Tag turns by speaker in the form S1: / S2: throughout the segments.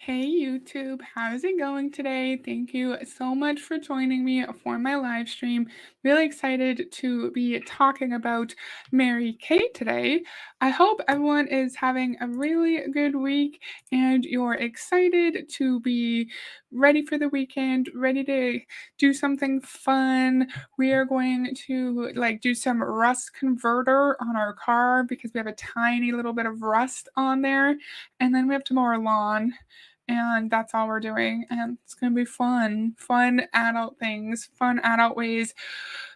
S1: Hey YouTube, how's it going today? Thank you so much for joining me for my live stream. Really excited to be talking about Mary Kate today. I hope everyone is having a really good week and you're excited to be ready for the weekend, ready to do something fun. We are going to do some rust converter on our car because we have a tiny little bit of rust on there, and then we have to mow our lawn, and that's all we're doing. And it's going to be fun adult things, fun adult ways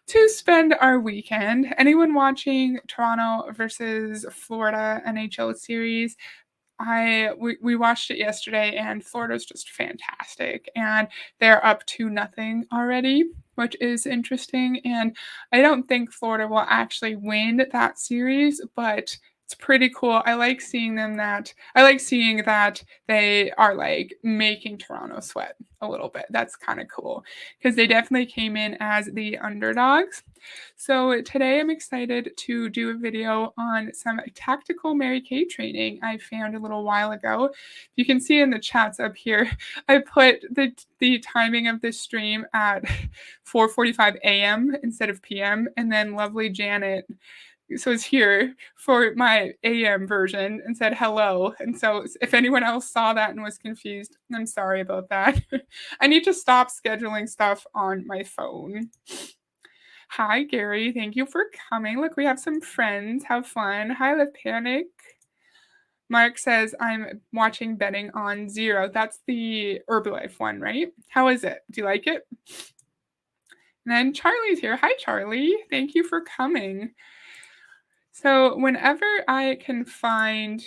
S1: to spend our weekend. Anyone watching Toronto versus Florida NHL series? We watched it yesterday, and Florida's just fantastic, and they're up 2-0 already, which is interesting. And I don't think Florida will actually win that series, but it's pretty cool. I like seeing that they are like making Toronto sweat a little bit. That's kind of cool because they definitely came in as the underdogs. So today I'm excited to do a video on some tactical Mary Kay training I found a little while ago. You can see in the chats up here, I put the timing of this stream at 4:45 a.m. instead of p.m. and then lovely Janet is here for my AM version and said hello. And so if anyone else saw that and was confused, I'm sorry about that. I need to stop scheduling stuff on my phone. Hi, Gary. Thank you for coming. Look, we have some friends. Have fun. Hi, Live Panic. Mark says, I'm watching Betting on Zero. That's the Herbalife one, right? How is it? Do you like it? And then Charlie's here. Hi, Charlie. Thank you for coming. So whenever I can find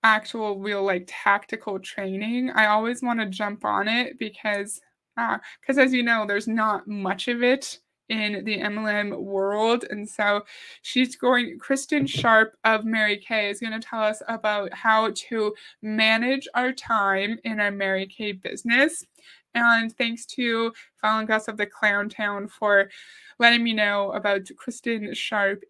S1: actual real tactical training, I always want to jump on it because as you know, there's not much of it in the MLM world. And so Kristin Sharp of Mary Kay is going to tell us about how to manage our time in our Mary Kay business. And thanks to Fallon Gus of the Clown Town for letting me know about Kristin Sharp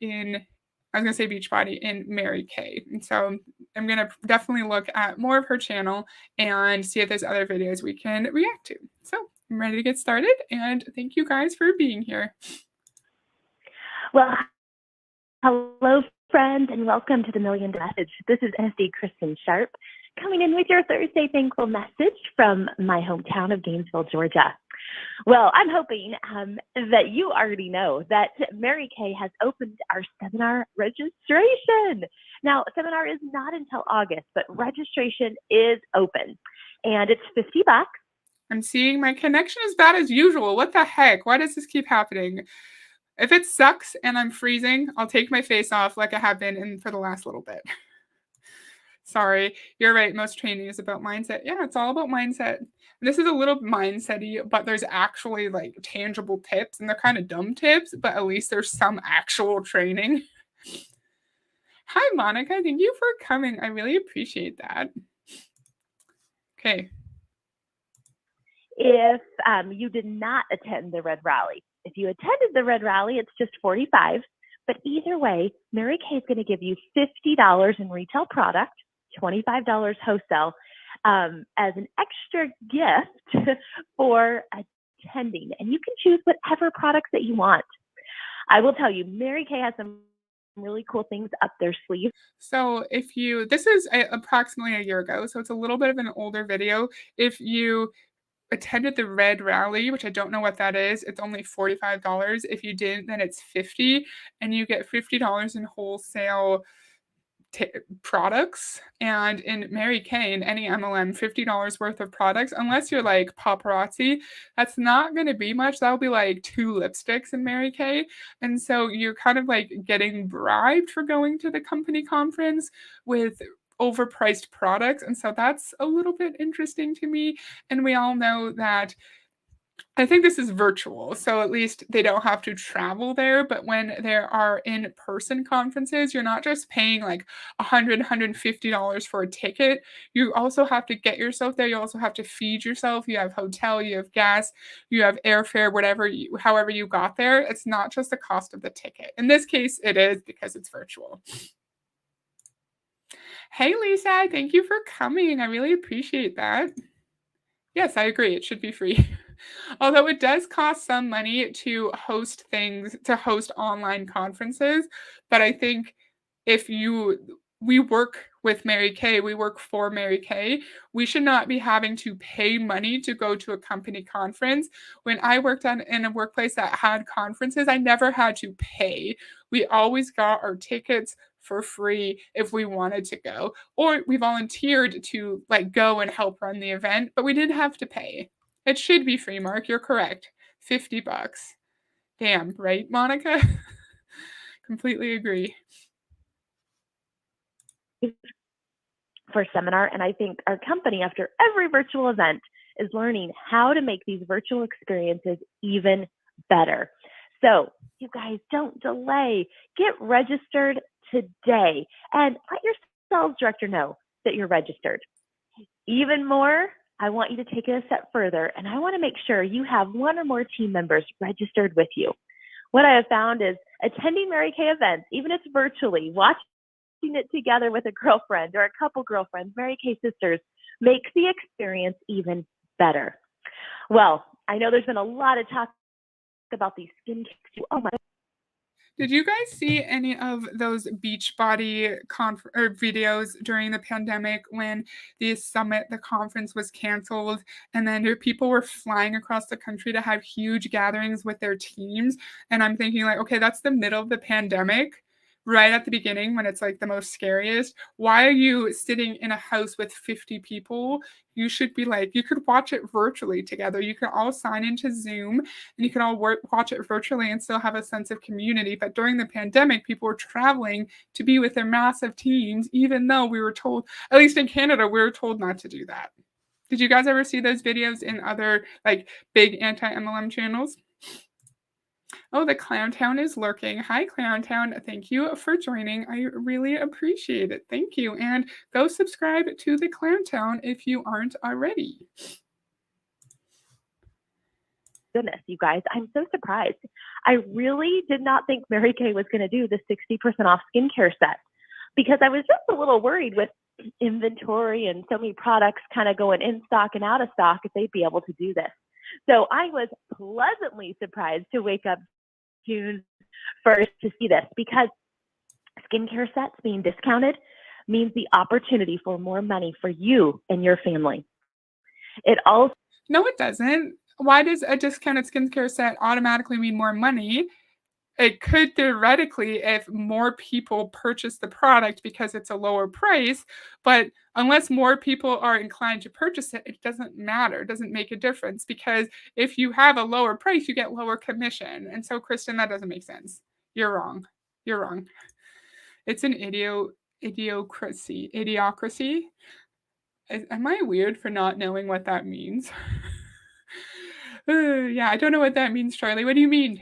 S1: I was going to say Beachbody in Mary Kay. And so I'm going to definitely look at more of her channel and see if there's other videos we can react to. So I'm ready to get started, and thank you guys for being here.
S2: Well, hello, friends, and welcome to the Million Message. This is SD Kristin Sharp coming in with your Thursday Thankful message from my hometown of Gainesville, Georgia. Well, I'm hoping that you already know that Mary Kay has opened our seminar registration. Now, seminar is not until August, but registration is open, and it's $50.
S1: I'm seeing my connection is bad as usual. What the heck? Why does this keep happening? If it sucks and I'm freezing, I'll take my face off like I have been for the last little bit. Sorry, you're right. Most training is about mindset. Yeah, it's all about mindset. This is a little mindset-y, but there's actually tangible tips, and they're kind of dumb tips, but at least there's some actual training. Hi, Monica. Thank you for coming. I really appreciate that. Okay.
S2: If you did not attend the Red Rally, if you attended the Red Rally, it's just $45. But either way, Mary Kay is going to give you $50 in retail product, $25 wholesale, as an extra gift for attending. And you can choose whatever products that you want. I will tell you, Mary Kay has some really cool things up their sleeve.
S1: So this is approximately a year ago, so it's a little bit of an older video. If you attended the Red Rally, which I don't know what that is, it's only $45. If you didn't, then it's $50, and you get $50 in wholesale products. And in Mary Kay, in any MLM, $50 worth of products, unless you're like paparazzi, that's not going to be much. That'll be like 2 lipsticks in Mary Kay. And so you're kind of getting bribed for going to the company conference with overpriced products. And so that's a little bit interesting to me. And we all know that I think this is virtual, so at least they don't have to travel there. But when there are in-person conferences, you're not just paying $150 for a ticket. You also have to get yourself there. You also have to feed yourself. You have hotel, you have gas, you have airfare, however you got there. It's not just the cost of the ticket. In this case, it is because it's virtual. Hey, Lisa, thank you for coming. I really appreciate that. Yes, I agree. It should be free. Although it does cost some money to host things, to host online conferences. But I think if you, we work with Mary Kay, we work for Mary Kay, we should not be having to pay money to go to a company conference. When I worked in a workplace that had conferences, I never had to pay. We always got our tickets for free if we wanted to go, or we volunteered to like go and help run the event, but we didn't have to pay. It should be free, Mark. You're correct. $50. Damn, right, Monica? Completely agree.
S2: For seminar, and I think our company, after every virtual event, is learning how to make these virtual experiences even better. So you guys, don't delay. Get registered today and let your sales director know that you're registered. Even more, I want you to take it a step further, and I want to make sure you have one or more team members registered with you. What I have found is attending Mary Kay events, even if it's virtually, watching it together with a girlfriend or a couple girlfriends, Mary Kay sisters, makes the experience even better. Well, I know there's been a lot of talk about these skin care. Oh my.
S1: Did you guys see any of those Beachbody videos during the pandemic when the summit, the conference was canceled, and then people were flying across the country to have huge gatherings with their teams? And I'm thinking, like, okay, that's the middle of the pandemic, right at the beginning when it's like the most scariest. Why are you sitting in a house with 50 people? You should be like, you could watch it virtually together. You could all sign into Zoom and you can all watch it virtually and still have a sense of community. But during the pandemic, people were traveling to be with their massive teams, even though we were told, at least in Canada, we were told not to do that. Did you guys ever see those videos in other like big anti-MLM channels? Oh, the Clown Town is lurking. Hi, Clown Town. Thank you for joining. I really appreciate it. Thank you. And go subscribe to the Clown Town if you aren't already.
S2: Goodness, you guys, I'm so surprised. I really did not think Mary Kay was going to do the 60% off skincare set because I was just a little worried with inventory and so many products kind of going in stock and out of stock if they'd be able to do this. So I was pleasantly surprised to wake up June 1st to see this because skincare sets being discounted means the opportunity for more money for you and your family. It also
S1: No, it doesn't. Why does a discounted skincare set automatically mean more money? It could theoretically if more people purchase the product because it's a lower price, but unless more people are inclined to purchase it, it doesn't matter. It doesn't make a difference because if you have a lower price, you get lower commission. And so, Kristin, that doesn't make sense. You're wrong. You're wrong. It's an idiocracy. Idiocracy. Am I weird for not knowing what that means? Yeah, I don't know what that means, Charlie. What do you mean?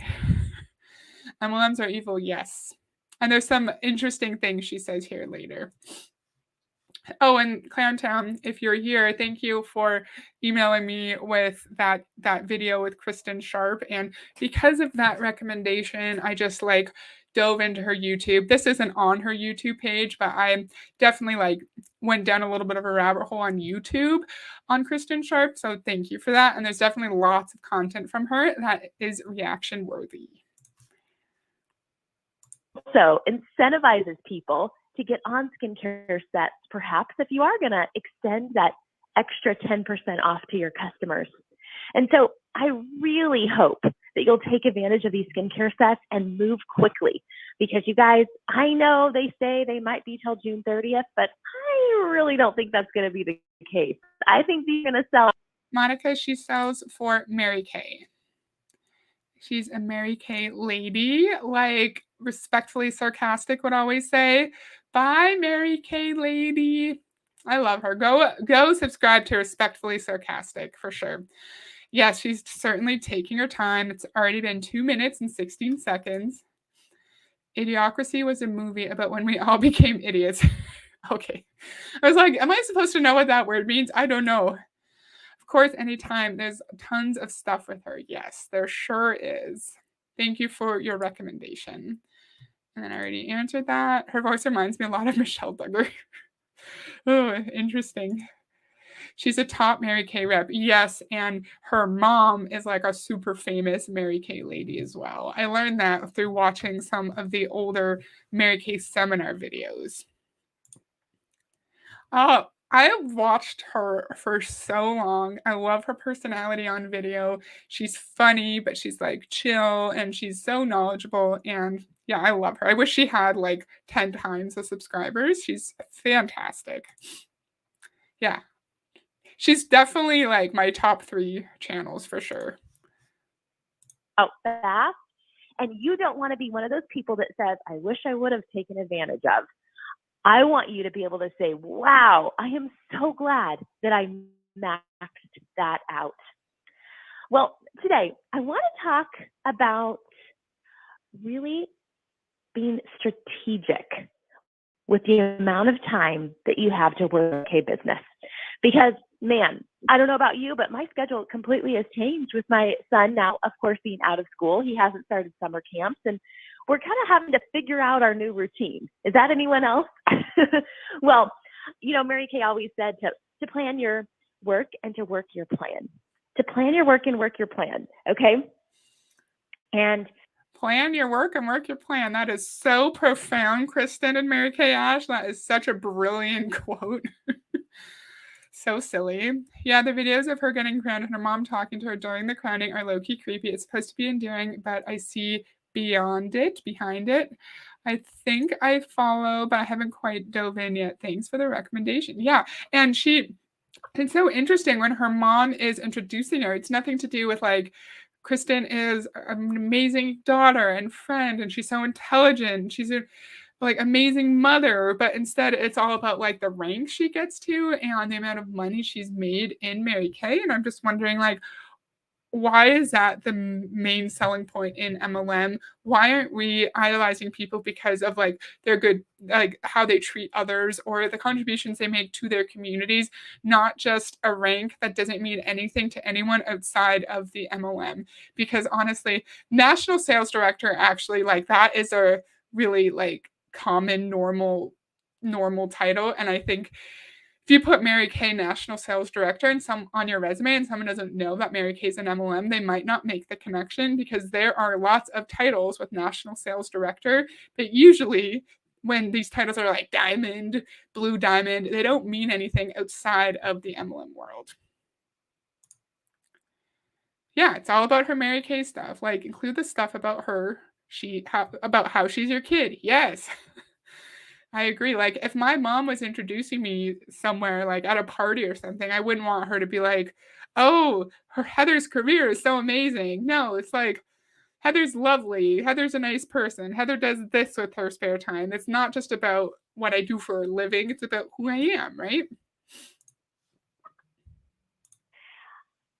S1: MLMs are evil, yes. And there's some interesting things she says here later. Oh, and Clowntown, if you're here, thank you for emailing me with that video with Kristin Sharp. And because of that recommendation, I just like dove into her YouTube. This isn't on her YouTube page, but I definitely like went down a little bit of a rabbit hole on YouTube on Kristin Sharp. So thank you for that. And there's definitely lots of content from her that is reaction worthy.
S2: So incentivizes people to get on skincare sets, perhaps if you are going to extend that extra 10% off to your customers. And so I really hope that you'll take advantage of these skincare sets and move quickly because you guys, I know they say they might be till June 30th, but I really don't think that's going to be the case. I think they're going to sell.
S1: Monica, she sells for Mary Kay. She's a Mary Kay lady, like Respectfully Sarcastic would always say. Bye, Mary Kay lady. I love her. Go subscribe to Respectfully Sarcastic for sure. Yes, she's certainly taking her time. It's already been 2 minutes and 16 seconds. Idiocracy was a movie about when we all became idiots. Okay. I was like, am I supposed to know what that word means? I don't know. Of course, anytime. There's tons of stuff with her. Yes, there sure is. Thank you for your recommendation. And then I already answered that. Her voice reminds me a lot of Michelle Duggar. Oh, interesting. She's a top Mary Kay rep. Yes, and her mom is like a super famous Mary Kay lady as well. I learned that through watching some of the older Mary Kay seminar videos. I have watched her for so long. I love her personality on video. She's funny, but she's like chill and she's so knowledgeable. And yeah, I love her. I wish she had like 10 times the subscribers. She's fantastic. Yeah, she's definitely like my top 3 channels for sure.
S2: Out fast, and you don't want to be one of those people that says, I wish I would have taken advantage of. I want you to be able to say, wow, I am so glad that I maxed that out. Well, today I want to talk about really being strategic with the amount of time that you have to work a business. Because, man, I don't know about you, but my schedule completely has changed with my son now, of course, being out of school. He hasn't started summer camps, and we're kind of having to figure out our new routine. Is that anyone else? Well, you know, Mary Kay always said to plan your work and to work your plan. To plan your work and work your plan, okay? And
S1: plan your work and work your plan. That is so profound, Kristin and Mary Kay Ash. That is such a brilliant quote. So silly. Yeah, the videos of her getting crowned and her mom talking to her during the crowning are low-key creepy. It's supposed to be endearing, but I see behind it. I think I follow, but I haven't quite dove in yet. Thanks for the recommendation. Yeah, and it's so interesting when her mom is introducing her. It's nothing to do with like Kristin is an amazing daughter and friend, and she's so intelligent. She's a like amazing mother, but instead it's all about like the rank she gets to and the amount of money she's made in Mary Kay. And I'm just wondering, like, why is that the main selling point in MLM? Why aren't we idolizing people because of like their good, like how they treat others or the contributions they make to their communities, not just a rank that doesn't mean anything to anyone outside of the MLM? Because honestly, national sales director actually like that is a really like common normal title, and I think if you put Mary Kay National Sales Director and some on your resume and someone doesn't know that Mary Kay's an MLM, they might not make the connection because there are lots of titles with National Sales Director, but usually when these titles are like Diamond, Blue Diamond, they don't mean anything outside of the MLM world. Yeah, it's all about her Mary Kay stuff. Like include the stuff about her, about how she's your kid. Yes. I agree. Like, if my mom was introducing me somewhere, like at a party or something, I wouldn't want her to be like, "Oh, Heather's career is so amazing." No, it's like, Heather's lovely. Heather's a nice person. Heather does this with her spare time. It's not just about what I do for a living, it's about who I am, right?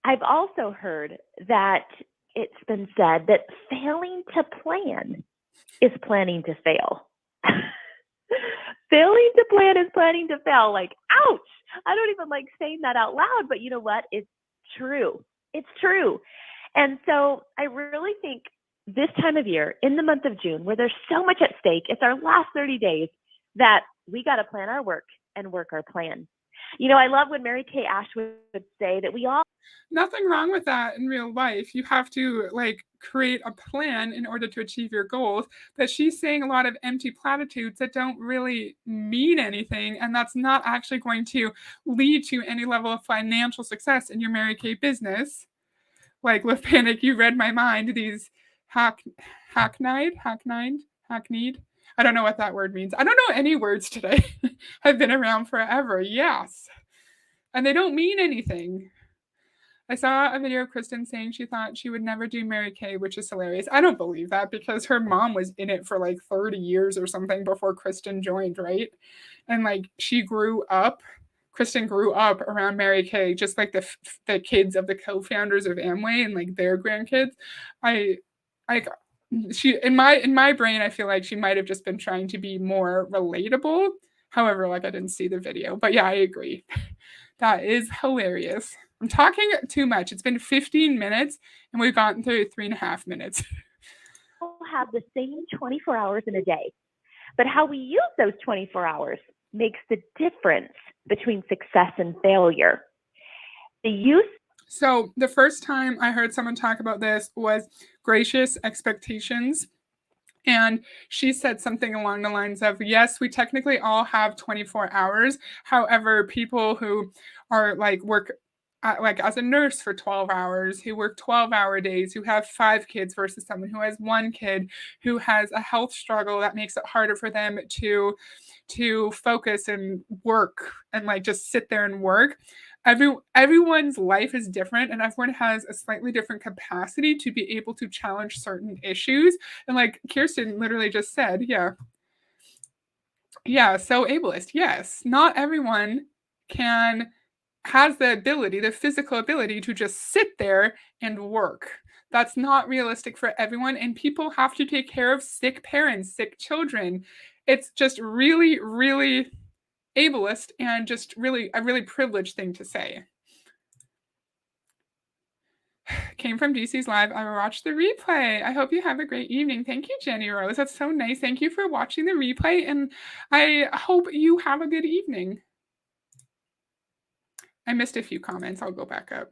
S2: I've also heard that it's been said that failing to plan is planning to fail. Failing to plan is planning to fail. Like, ouch! I don't even like saying that out loud, but you know what? It's true. It's true. And so I really think this time of year, in the month of June, where there's so much at stake, it's our last 30 days, that we got to plan our work and work our plan. You know, I love when Mary Kay Ash would say that we all
S1: Nothing wrong with that in real life. You have to like create a plan in order to achieve your goals. But she's saying a lot of empty platitudes that don't really mean anything. And that's not actually going to lead to any level of financial success in your Mary Kay business. Like with Panic, you read my mind. These hackneyed. I don't know what that word means. I don't know any words today. Have been around forever. Yes. And they don't mean anything. I saw a video of Kristin saying she thought she would never do Mary Kay, which is hilarious. I don't believe that because her mom was in it for like 30 years or something before Kristin joined, right? And like Kristin grew up around Mary Kay, just like the kids of the co-founders of Amway and like their grandkids. I she in my brain, I feel like she might have just been trying to be more relatable. However, like I didn't see the video, but yeah, I agree. That is hilarious. I'm talking too much. It's been 15 minutes and we've gotten through 3.5 minutes.
S2: have the same 24 hours in a day. But how we use those 24 hours makes the difference between success and failure. The use.
S1: So the first time I heard someone talk about this was gracious expectations. And she said something along the lines of, yes, we technically all have 24 hours. However, people who are like work like as a nurse for 12 hours, who work 12-hour days, who have 5 kids versus someone who has 1 kid, who has a health struggle that makes it harder for them to focus and work and like just sit there and work. Everyone's life is different, and everyone has a slightly different capacity to be able to challenge certain issues. And like Kirsten literally just said, so ableist. Yes, not everyone has the ability, the physical ability to just sit there and work. That's not realistic for everyone, and people have to take care of sick parents, sick children. It's just really, really ableist and just really a really privileged thing to say. Came from DC's live. I watched the replay. I hope you have a great evening. Thank you, Jenny Rose. That's so nice. Thank you for watching the replay, and I hope you have a good evening. I missed a few comments. I'll go back up.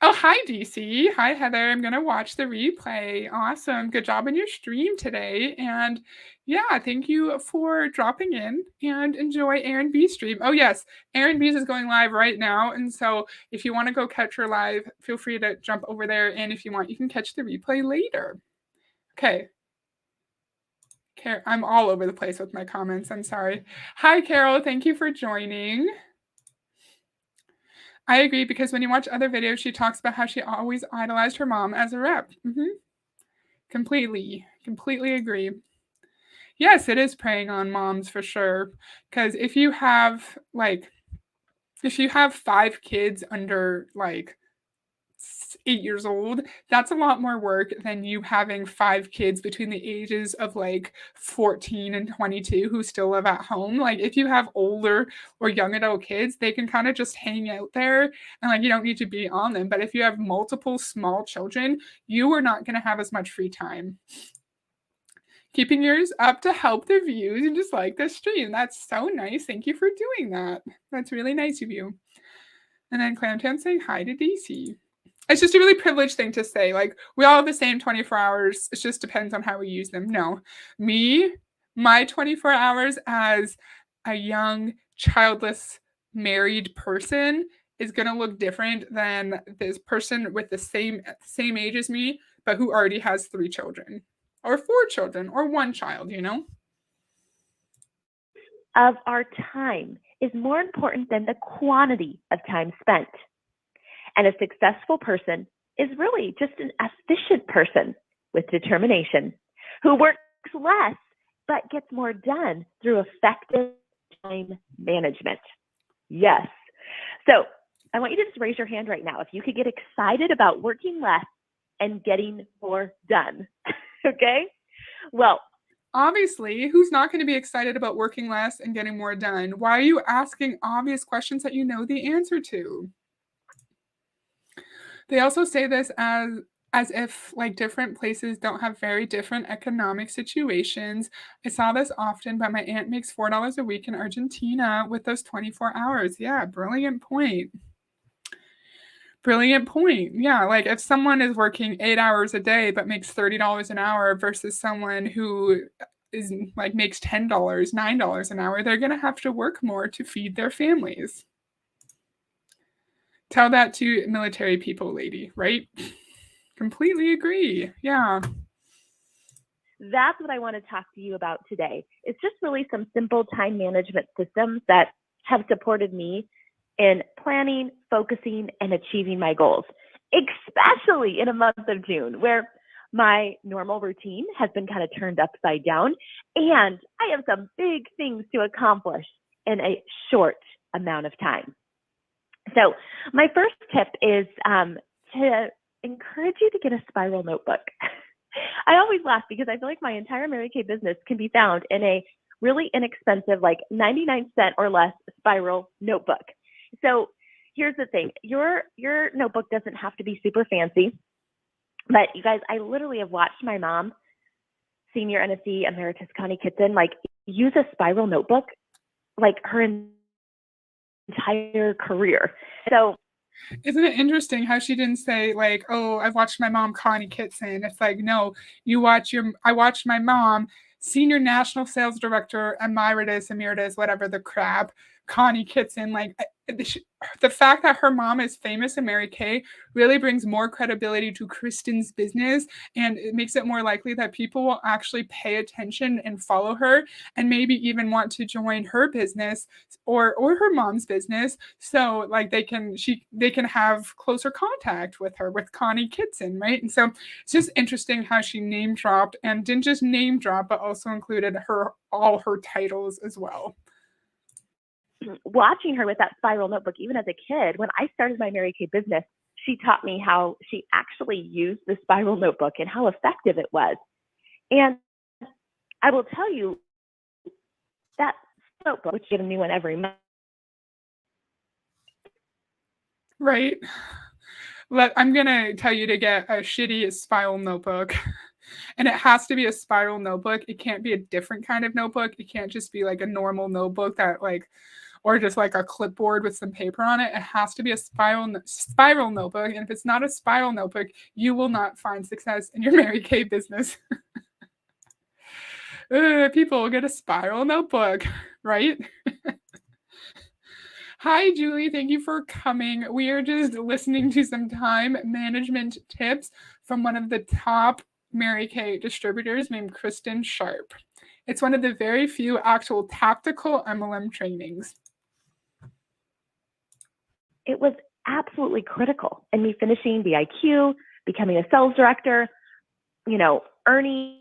S1: Oh, hi, DC. Hi, Heather. I'm going to watch the replay. Awesome. Good job on your stream today. And yeah, thank you for dropping in, and enjoy Aaron B's stream. Oh, yes. Aaron B's is going live right now. And so if you want to go catch her live, feel free to jump over there. And if you want, you can catch the replay later. Okay. I'm all over the place with my comments. I'm sorry. Hi, Carol. Thank you for joining. I agree, because when you watch other videos, she talks about how she always idolized her mom as a rep. Completely agree. Yes, it is preying on moms for sure. Because if you have 5 kids under 8 years old, that's a lot more work than you having 5 kids between the ages of 14 and 22 who still live at home. Like if you have older or young adult kids, they can kind of just hang out there, and you don't need to be on them. But if you have multiple small children, you are not going to have as much free time. Keeping yours up to help the views and just like the stream. That's so nice. Thank you for doing that. That's really nice of you. And then Clamtown saying hi to DC. It's just a really privileged thing to say. We all have the same 24 hours. It just depends on how we use them. No, my 24 hours as a young, childless, married person is going to look different than this person with the same age as me, but who already has 3 children or 4 children or 1 child,
S2: Of our time is more important than the quantity of time spent. And a successful person is really just an efficient person with determination who works less but gets more done through effective time management. Yes. So I want you to just raise your hand right now if you could get excited about working less and getting more done. Okay? Well,
S1: obviously, who's not going to be excited about working less and getting more done? Why are you asking obvious questions that you know the answer to? They also say this as if different places don't have very different economic situations. I saw this often, but my aunt makes $4 a week in Argentina with those 24 hours. Yeah, brilliant point. Brilliant point. Yeah, if someone is working 8 hours a day but makes $30 an hour versus someone who is makes $10, $9 an hour, they're going to have to work more to feed their families. Tell that to military people, lady, right? Completely agree. Yeah.
S2: That's what I want to talk to you about today. It's just really some simple time management systems that have supported me in planning, focusing, and achieving my goals, especially in a month of June, where my normal routine has been kind of turned upside down, and I have some big things to accomplish in a short amount of time. So my first tip is to encourage you to get a spiral notebook. I always laugh because I feel like my entire Mary Kay business can be found in a really inexpensive, 99-cent or less spiral notebook. So here's the thing. Your notebook doesn't have to be super fancy, but you guys, I literally have watched my mom, Senior NSC Emeritus Connie Kitson, use a spiral notebook like her entire career. So
S1: Isn't it interesting how she didn't say like, "Oh, I've watched my mom, Connie Kitson." It's like, no, I watched my mom, senior national sales director, emeritus, whatever the crap, Connie Kitson. Like, the fact that her mom is famous and Mary Kay really brings more credibility to Kristin's business, and it makes it more likely that people will actually pay attention and follow her, and maybe even want to join her business or her mom's business, so like they can have closer contact with her, with Connie Kitson, right? And so it's just interesting how she name dropped, and didn't just name drop but also included her all her titles as well.
S2: watching her with that spiral notebook, even as a kid, when I started my Mary Kay business, she taught me how she actually used the spiral notebook and how effective it was. And I will tell you that notebook, which you get a new one every month.
S1: Right. I'm gonna tell you to get a shitty spiral notebook. And it has to be a spiral notebook. It can't be a different kind of notebook. It can't just be like a normal notebook that like, or just like a clipboard with some paper on it. It has to be a spiral notebook. And if it's not a spiral notebook, you will not find success in your Mary Kay business. People get a spiral notebook, right? Hi, Julie. Thank you for coming. We are just listening to some time management tips from one of the top Mary Kay distributors named Kristin Sharp. It's one of the very few actual tactical MLM trainings.
S2: It was absolutely critical in me finishing the IQ, becoming a sales director, earning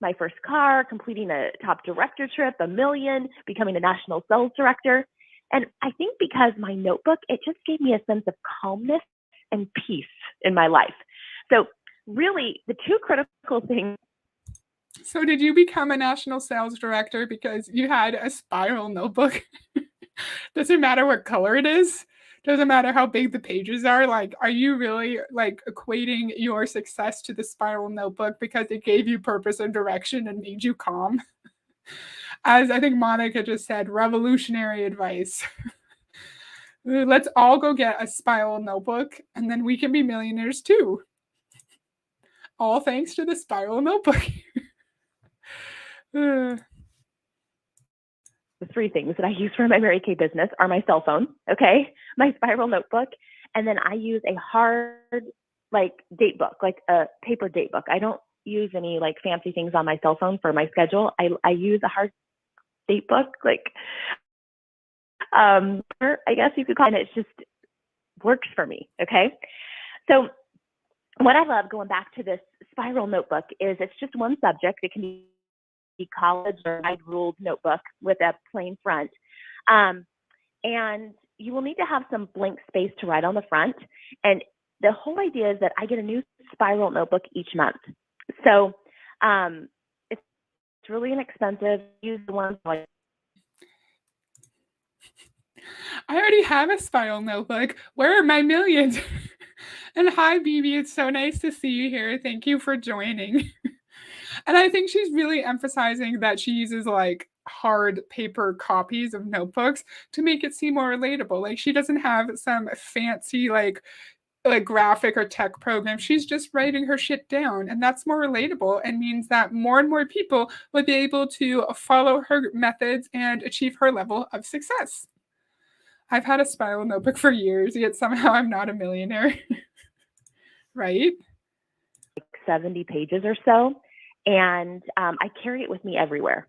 S2: my first car, completing a top director trip, $1 million, becoming a national sales director. And I think because my notebook, it just gave me a sense of calmness and peace in my life. So really, the two critical things.
S1: So did you become a national sales director because you had a spiral notebook? Doesn't matter what color it is. Doesn't matter how big the pages are. Like, are you really like equating your success to the spiral notebook because it gave you purpose and direction and made you calm? As I think Monica just said, revolutionary advice. Let's all go get a spiral notebook and then we can be millionaires too. All thanks to the spiral notebook.
S2: The three things that I use for my Mary Kay business are my cell phone, okay, my spiral notebook, and then I use a hard date book, like a paper date book. I don't use any like fancy things on my cell phone for my schedule. I use a hard date book, I guess you could call it, and it just works for me, okay? So what I love, going back to this spiral notebook, is it's just one subject. It can be college or ruled notebook with a plain front. And you will need to have some blank space to write on the front. And the whole idea is that I get a new spiral notebook each month. So it's really inexpensive. Use the ones like.
S1: I already have a spiral notebook. Where are my millions? And hi, BB. It's so nice to see you here. Thank you for joining. And I think she's really emphasizing that she uses like hard paper copies of notebooks to make it seem more relatable. Like she doesn't have some fancy like graphic or tech program. She's just writing her shit down, and that's more relatable and means that more and more people will be able to follow her methods and achieve her level of success. I've had a spiral notebook for years, yet somehow I'm not a millionaire. Right?
S2: 70 pages or so. And I carry it with me everywhere.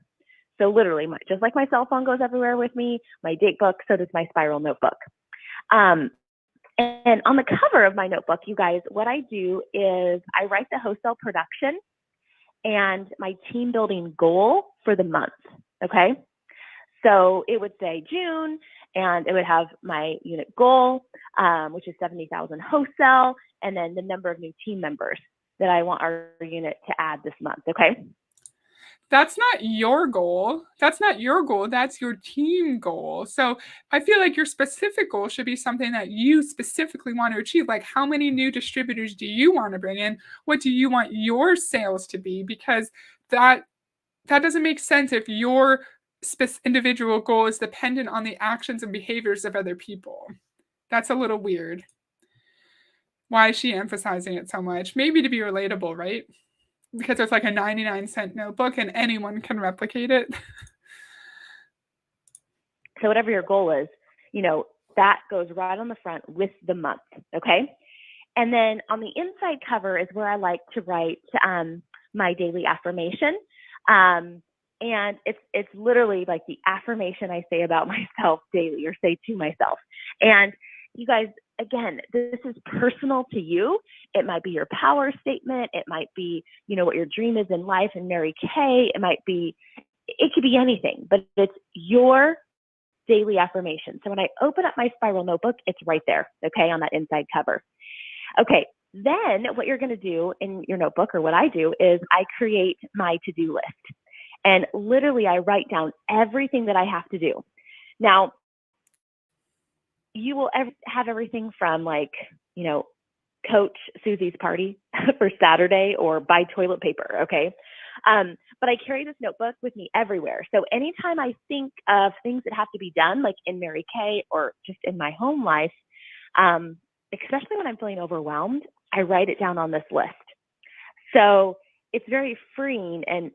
S2: So literally, just like my cell phone goes everywhere with me, my date book, so does my spiral notebook. And on the cover of my notebook, you guys, what I do is I write the wholesale production and my team building goal for the month, okay? So it would say June, and it would have my unit goal, which is 70,000 wholesale, and then the number of new team members that I want our unit to add this month, okay?
S1: That's not your goal. That's not your goal. That's your team goal. So I feel like your specific goal should be something that you specifically want to achieve. Like, how many new distributors do you want to bring in? What do you want your sales to be? Because that doesn't make sense if your individual goal is dependent on the actions and behaviors of other people. That's a little weird. Why is she emphasizing it so much? Maybe to be relatable, right? Because it's like a 99-cent notebook and anyone can replicate it.
S2: So whatever your goal is, that goes right on the front with the month, okay? And then on the inside cover is where I like to write my daily affirmation. And it's literally like the affirmation I say about myself daily or say to myself. And you guys, again, this is personal to you. It might be your power statement. It might be, what your dream is in life and Mary Kay. It could be anything, but it's your daily affirmation. So when I open up my spiral notebook, it's right there, okay, on that inside cover. Okay, then what you're going to do in your notebook, or what I do, is I create my to-do list. And literally, I write down everything that I have to do. Now, you will have everything from coach Susie's party for Saturday or buy toilet paper, okay? But I carry this notebook with me everywhere. So anytime I think of things that have to be done, like in Mary Kay or just in my home life, especially when I'm feeling overwhelmed, I write it down on this list. So it's very freeing and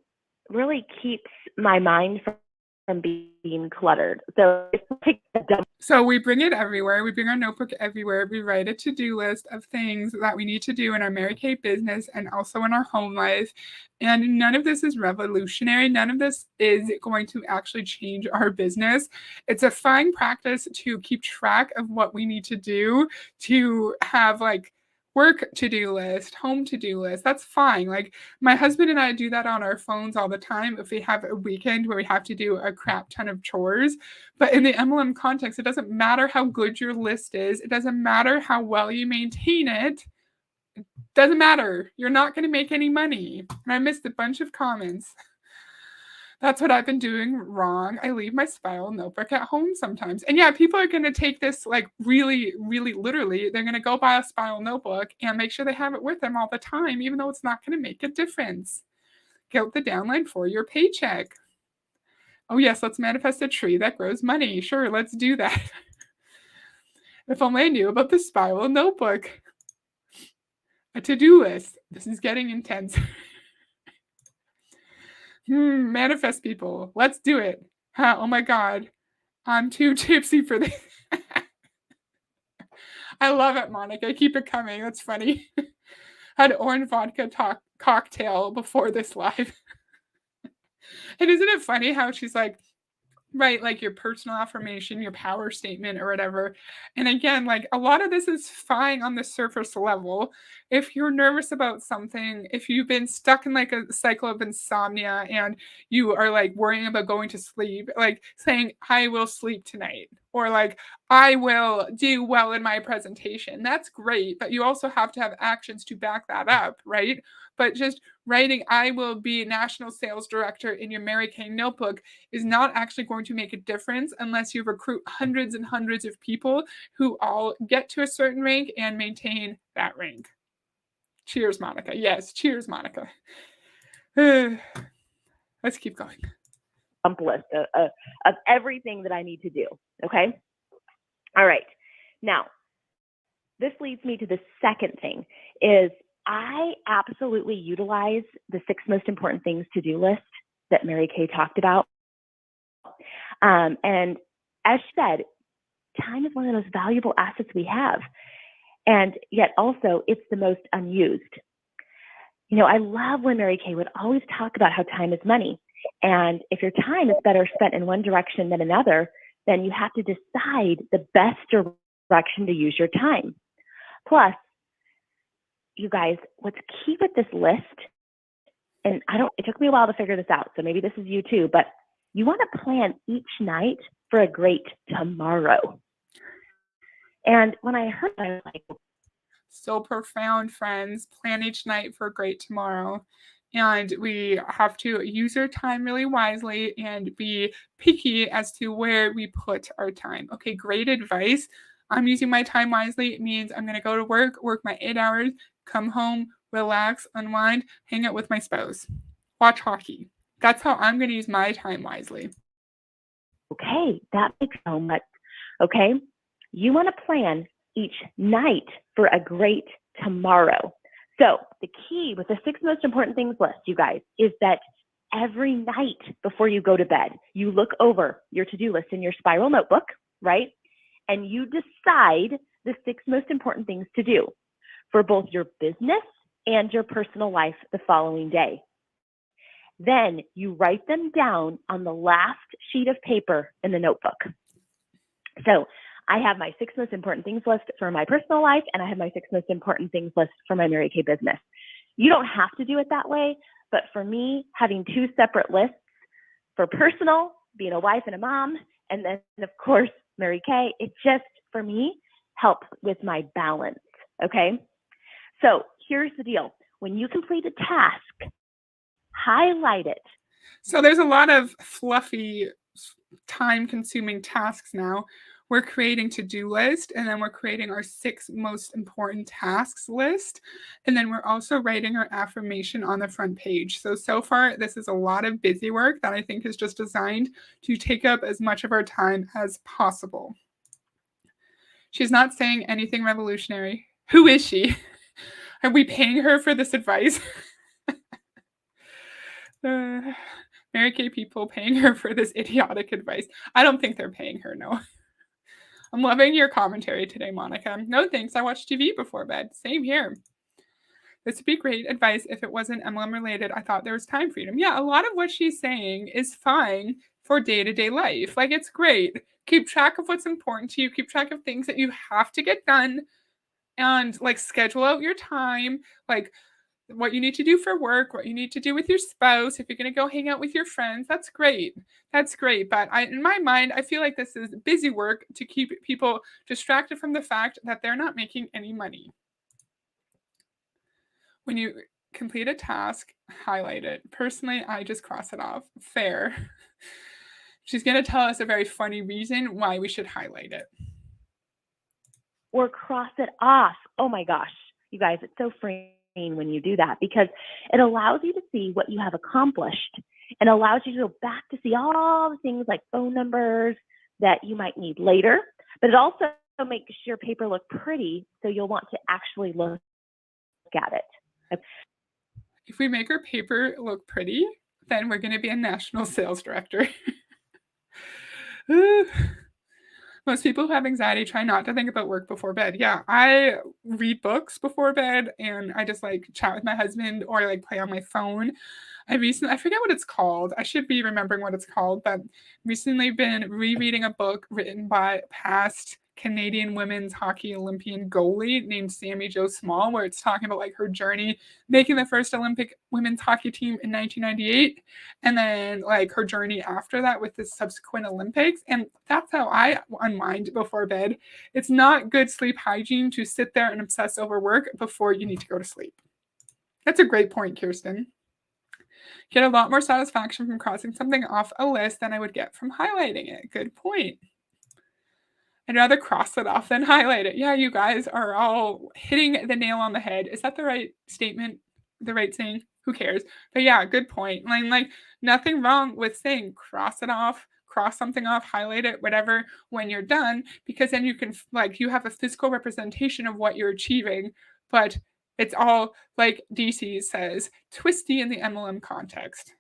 S2: really keeps my mind from being cluttered.
S1: So we bring it everywhere. We bring our notebook everywhere. We write a to-do list of things that we need to do in our Mary Kay business and also in our home life. And none of this is revolutionary. None of this is going to actually change our business. It's a fine practice to keep track of what we need to do, to have work to-do list, home to-do list. That's fine. My husband and I do that on our phones all the time if we have a weekend where we have to do a crap ton of chores. But in the MLM context, it doesn't matter how good your list is. It doesn't matter how well you maintain it. It doesn't matter. You're not going to make any money. And I missed a bunch of comments. That's what I've been doing wrong. I leave my spiral notebook at home sometimes. And yeah, people are going to take this really, really literally. They're going to go buy a spiral notebook and make sure they have it with them all the time, even though it's not going to make a difference. Get the downline for your paycheck. Oh yes, let's manifest a tree that grows money. Sure, let's do that. If only I knew about the spiral notebook. A to-do list. This is getting intense. Manifest people. Let's do it. Oh my God. I'm too tipsy for this. I love it, Monica. Keep it coming. That's funny. Had orange vodka cocktail before this live. And isn't it funny how she's write your personal affirmation, your power statement or whatever. And again, a lot of this is fine on the surface level. If you're nervous about something, if you've been stuck in a cycle of insomnia and you are worrying about going to sleep, saying, I will sleep tonight, or I will do well in my presentation. That's great, but you also have to have actions to back that up, right? But just writing, I will be national sales director in your Mary Kay notebook is not actually going to make a difference unless you recruit hundreds and hundreds of people who all get to a certain rank and maintain that rank. Cheers, Monica. Yes, cheers, Monica. Let's keep going.
S2: List of everything that I need to do, okay? All right. Now, this leads me to the second thing is I absolutely utilize the 6 most important things to-do list that Mary Kay talked about. And as she said, time is one of the most valuable assets we have. And yet also it's the most unused. I love when Mary Kay would always talk about how time is money. And if your time is better spent in one direction than another, then you have to decide the best direction to use your time. Plus, you guys, what's key with this list, and it took me a while to figure this out, so maybe this is you too, but you want to plan each night for a great tomorrow. And when I heard that, I was like,
S1: so profound, friends. Plan each night for a great tomorrow. And we have to use our time really wisely and be picky as to where we put our time. Okay, great advice. I'm using my time wisely. It means I'm going to go to work my 8 hours, come home, relax, unwind, hang out with my spouse, watch hockey. That's how I'm going to use my time wisely.
S2: Okay, that makes so much. Okay, you want to plan each night for a great tomorrow. So the key with the 6 most important things list, you guys, is that every night before you go to bed, you look over your to-do list in your spiral notebook, right? And you decide the 6 most important things to do for both your business and your personal life the following day. Then you write them down on the last sheet of paper in the notebook. So I have my 6 most important things list for my personal life, and I have my 6 most important things list for my Mary Kay business. You don't have to do it that way, but for me, having 2 separate lists for personal, being a wife and a mom, and then of course, Mary Kay, it just, for me, helps with my balance, okay? So here's the deal. When you complete a task, highlight it.
S1: So there's a lot of fluffy, time-consuming tasks now. We're creating to-do list, and then we're creating our 6 most important tasks list. And then we're also writing our affirmation on the front page. So far, this is a lot of busy work that I think is just designed to take up as much of our time as possible. She's not saying anything revolutionary. Who is she? Are we paying her for this advice? Mary Kay people paying her for this idiotic advice. I don't think they're paying her, no. I'm loving your commentary today, Monica. No thanks, I watch TV before bed. Same here. This would be great advice if it wasn't MLM related. I thought there was time freedom. Yeah, a lot of what she's saying is fine for day-to-day life. Like, it's great. Keep track of what's important to you. Keep track of things that you have to get done. And, like, schedule out your time. Like, what you need to do for work, what you need to do with your spouse, if you're going to go hang out with your friends, that's great. That's great. But in my mind, I feel like this is busy work to keep people distracted from the fact that they're not making any money. When you complete a task, highlight it. Personally, I just cross it off. Fair. She's going to tell us a very funny reason why we should highlight it.
S2: Or cross it off. Oh my gosh, you guys, it's so freeing when you do that, because it allows you to see what you have accomplished and allows you to go back to see all the things like phone numbers that you might need later. But it also makes your paper look pretty, so you'll want to actually look at it.
S1: If we make our paper look pretty, then we're going to be a national sales director. Most people who have anxiety try not to think about work before bed. Yeah, I read books before bed, and I just like chat with my husband or like play on my phone. I forget what it's called. I should be remembering what it's called, but recently been rereading a book written by past Canadian women's hockey Olympian goalie named Sammy Jo Small, where it's talking about like her journey making the first Olympic women's hockey team in 1998, and then like her journey after that with the subsequent Olympics. And that's how I unwind before bed. It's not good sleep hygiene to sit there and obsess over work before you need to go to sleep. That's a great point, Kirsten. Get a lot more satisfaction from crossing something off a list than I would get from highlighting it. Good point. I'd rather cross it off than highlight it. Yeah, you guys are all hitting the nail on the head. Is that the right statement? The right saying? Who cares? But yeah, good point. Like nothing wrong with saying cross it off, cross something off, highlight it, whatever, when you're done, because then you can, like, you have a physical representation of what you're achieving, but it's all, like DC says, twisty in the MLM context.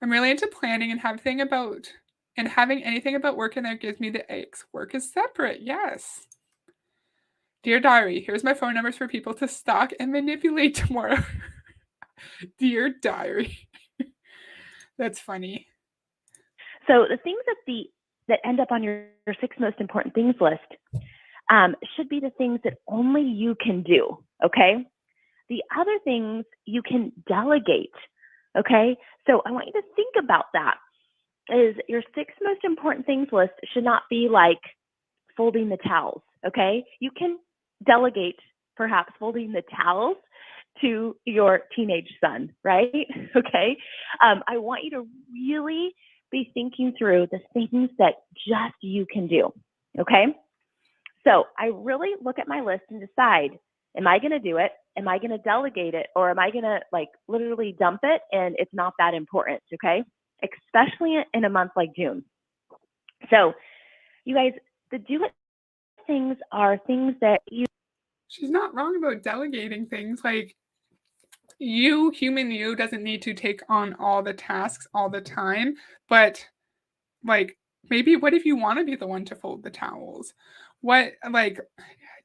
S1: I'm really into planning and having anything about work in there gives me the aches. Work is separate, yes. Dear Diary, here's my phone numbers for people to stalk and manipulate tomorrow. Dear Diary. That's funny.
S2: So the things that end up on your 6 most important things list should be the things that only you can do, okay? The other things you can delegate, okay? So I want you to think about that. Is your 6 most important things list should not be like folding the towels, okay? You can delegate perhaps folding the towels to your teenage son, right? Okay. I want you to really be thinking through the things that just you can do, okay? So I really look at my list and decide, am I going to do it? Am I going to delegate it? Or am I going to like literally dump it and it's not that important, okay? especially in a month like June. So, you guys, the do it things are things that you.
S1: She's not wrong about delegating things. Like, human you, doesn't need to take on all the tasks all the time, but like maybe what if you want to be the one to fold the towels? What, like,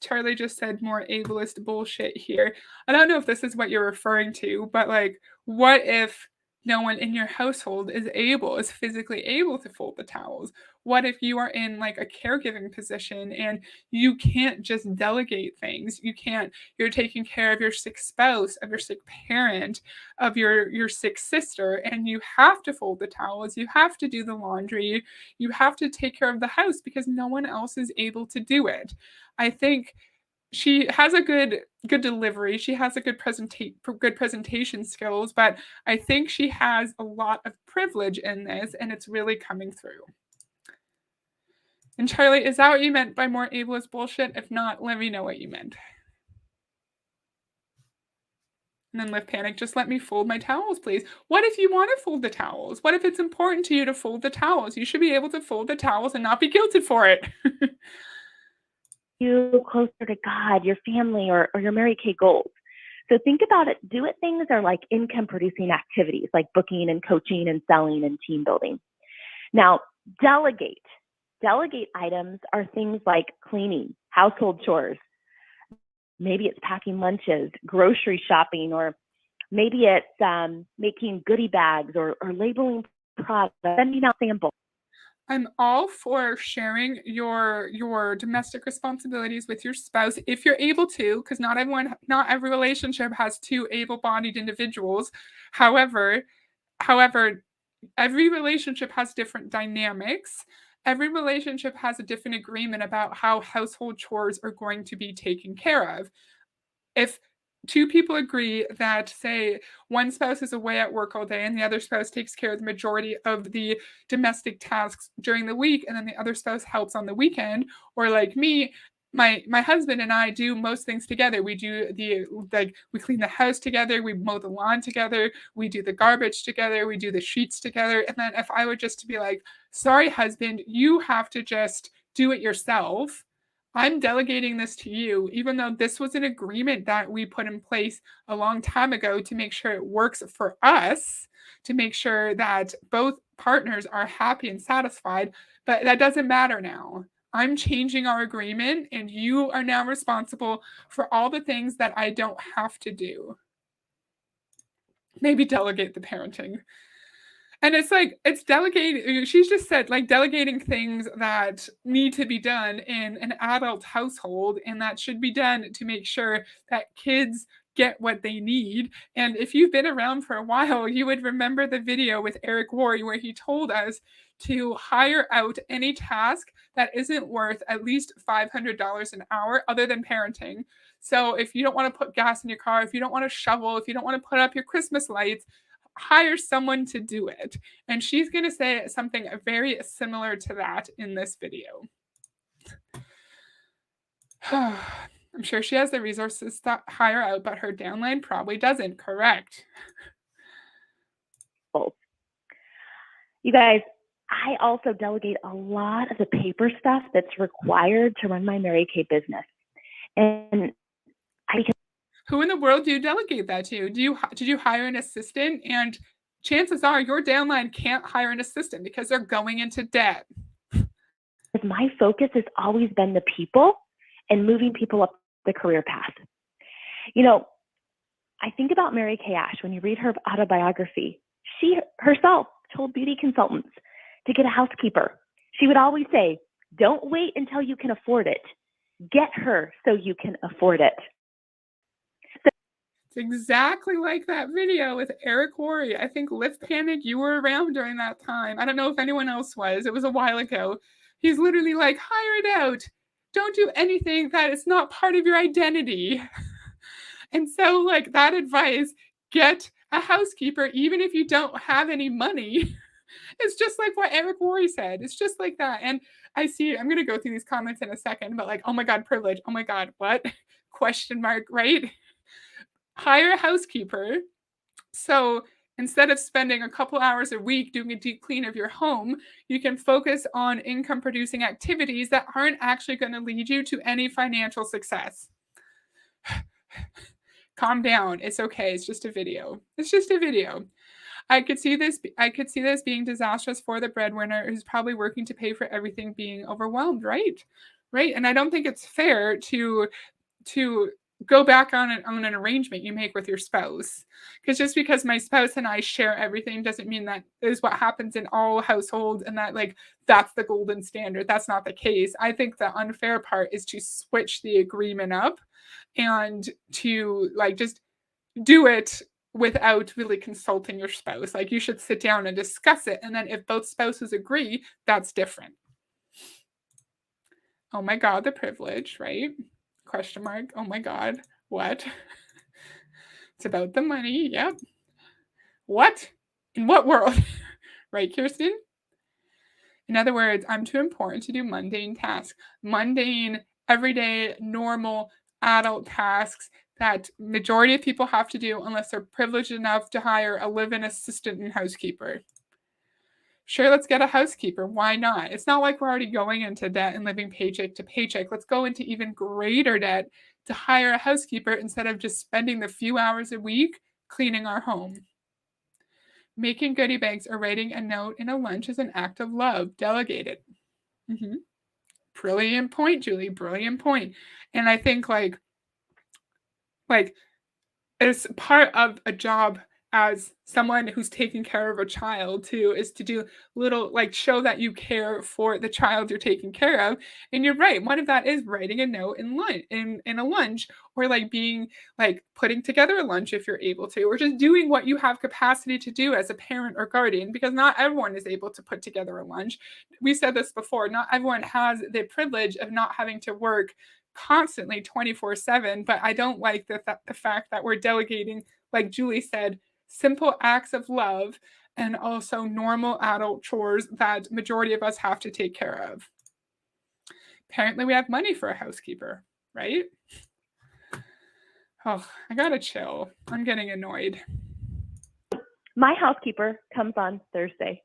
S1: Charlie just said more ableist bullshit here. I don't know if this is what you're referring to, but like, what if no one in your household is physically able to fold the towels? What if you are in like a caregiving position and you can't just delegate things? You're taking care of your sick spouse, of your sick parent, of your sick sister, and you have to fold the towels, you have to do the laundry, you have to take care of the house because no one else is able to do it. I think she has a good delivery. She has a good presentation skills, but I think she has a lot of privilege in this, and it's really coming through. And Charlie, is that what you meant by more ableist bullshit? If not, let me know what you meant. And then Lift Panic, just let me fold my towels, please. What if you want to fold the towels? What if it's important to you to fold the towels? You should be able to fold the towels and not be guilted for it.
S2: You closer to God, your family, or your Mary Kay goals. So think about it. Do it things are like income producing activities like booking and coaching and selling and team building. Now, delegate. Delegate items are things like cleaning, household chores. Maybe it's packing lunches, grocery shopping, or maybe it's making goodie bags or labeling products, sending out samples.
S1: I'm all for sharing your domestic responsibilities with your spouse if you're able to, because not every relationship has two able-bodied individuals. However, every relationship has different dynamics. Every relationship has a different agreement about how household chores are going to be taken care of. If two people agree that, say, one spouse is away at work all day and the other spouse takes care of the majority of the domestic tasks during the week, and then the other spouse helps on the weekend, or like me, my husband and I do most things together. We do we clean the house together, we mow the lawn together, we do the garbage together, we do the sheets together. And then if I were just to be like, sorry, husband, you have to just do it yourself, I'm delegating this to you, even though this was an agreement that we put in place a long time ago to make sure it works for us, to make sure that both partners are happy and satisfied. But that doesn't matter now. I'm changing our agreement, and you are now responsible for all the things that I don't have to do. Maybe delegate the parenting. And it's like, it's delegating. She's just said, like, delegating things that need to be done in an adult household, and that should be done to make sure that kids get what they need. And if you've been around for a while, you would remember the video with Eric Worre where he told us to hire out any task that isn't worth at least $500 an hour other than parenting. So if you don't want to put gas in your car, if you don't want to shovel, if you don't want to put up your Christmas lights, hire someone to do it. And she's going to say something very similar to that in this video. I'm sure she has the resources to hire out, but her downline probably doesn't. Correct.
S2: You guys, I also delegate a lot of the paper stuff that's required to run my Mary Kay business. And
S1: who in the world do you delegate that to? Did you hire an assistant? And chances are your downline can't hire an assistant because they're going into debt.
S2: My focus has always been the people and moving people up the career path. You know, I think about Mary Kay Ash. When you read her autobiography, she herself told beauty consultants to get a housekeeper. She would always say, don't wait until you can afford it. Get her so you can afford it.
S1: It's exactly like that video with Eric Worre. I think Lift Panic, you were around during that time. I don't know if anyone else was. It was a while ago. He's literally like, hire it out. Don't do anything that is not part of your identity. And so, like, that advice, get a housekeeper, even if you don't have any money. It's just like what Eric Worre said. It's just like that. And I'm going to go through these comments in a second, but like, oh my God, privilege. Oh my God, what? Question mark, right? Hire a housekeeper. So Instead of spending a couple hours a week doing a deep clean of your home, you can focus on income producing activities that aren't actually going to lead you to any financial success. Calm down. It's okay. It's just a video. It's just a video. I could see this being disastrous for the breadwinner who's probably working to pay for everything, being overwhelmed, right? Right? And I don't think it's fair to go back on an arrangement you make with your spouse. Because just because my spouse and I share everything doesn't mean that is what happens in all households and that like that's the golden standard. That's not the case. I think the unfair part is to switch the agreement up and to like just do it without really consulting your spouse. Like you should sit down and discuss it. And then if both spouses agree, that's different. Oh my God, the privilege, right? Question mark. Oh my God, what? It's about the money. Yep. What? In what world? Right, Kirsten? In other words, I'm too important to do mundane tasks. Mundane, everyday, normal adult tasks that majority of people have to do unless they're privileged enough to hire a live-in assistant and housekeeper. Sure, let's get a housekeeper. Why not? It's not like we're already going into debt and living paycheck to paycheck. Let's go into even greater debt to hire a housekeeper instead of just spending the few hours a week cleaning our home. Making goodie bags or writing a note in a lunch is an act of love. Delegate it. Mm-hmm. Brilliant point, Julie. Brilliant point. And I think like as part of a job as someone who's taking care of a child too is to do little like show that you care for the child you're taking care of. And you're right, one of that is writing a note in a lunch, or like being like putting together a lunch if you're able to, or just doing what you have capacity to do as a parent or guardian, because not everyone is able to put together a lunch. We said this before, not everyone has the privilege of not having to work constantly 24/7, but I don't like the fact that we're delegating, like Julie said, simple acts of love and also normal adult chores that majority of us have to take care of. Apparently we have money for a housekeeper, right? Oh, I gotta chill. I'm getting annoyed.
S2: My housekeeper comes on Thursday.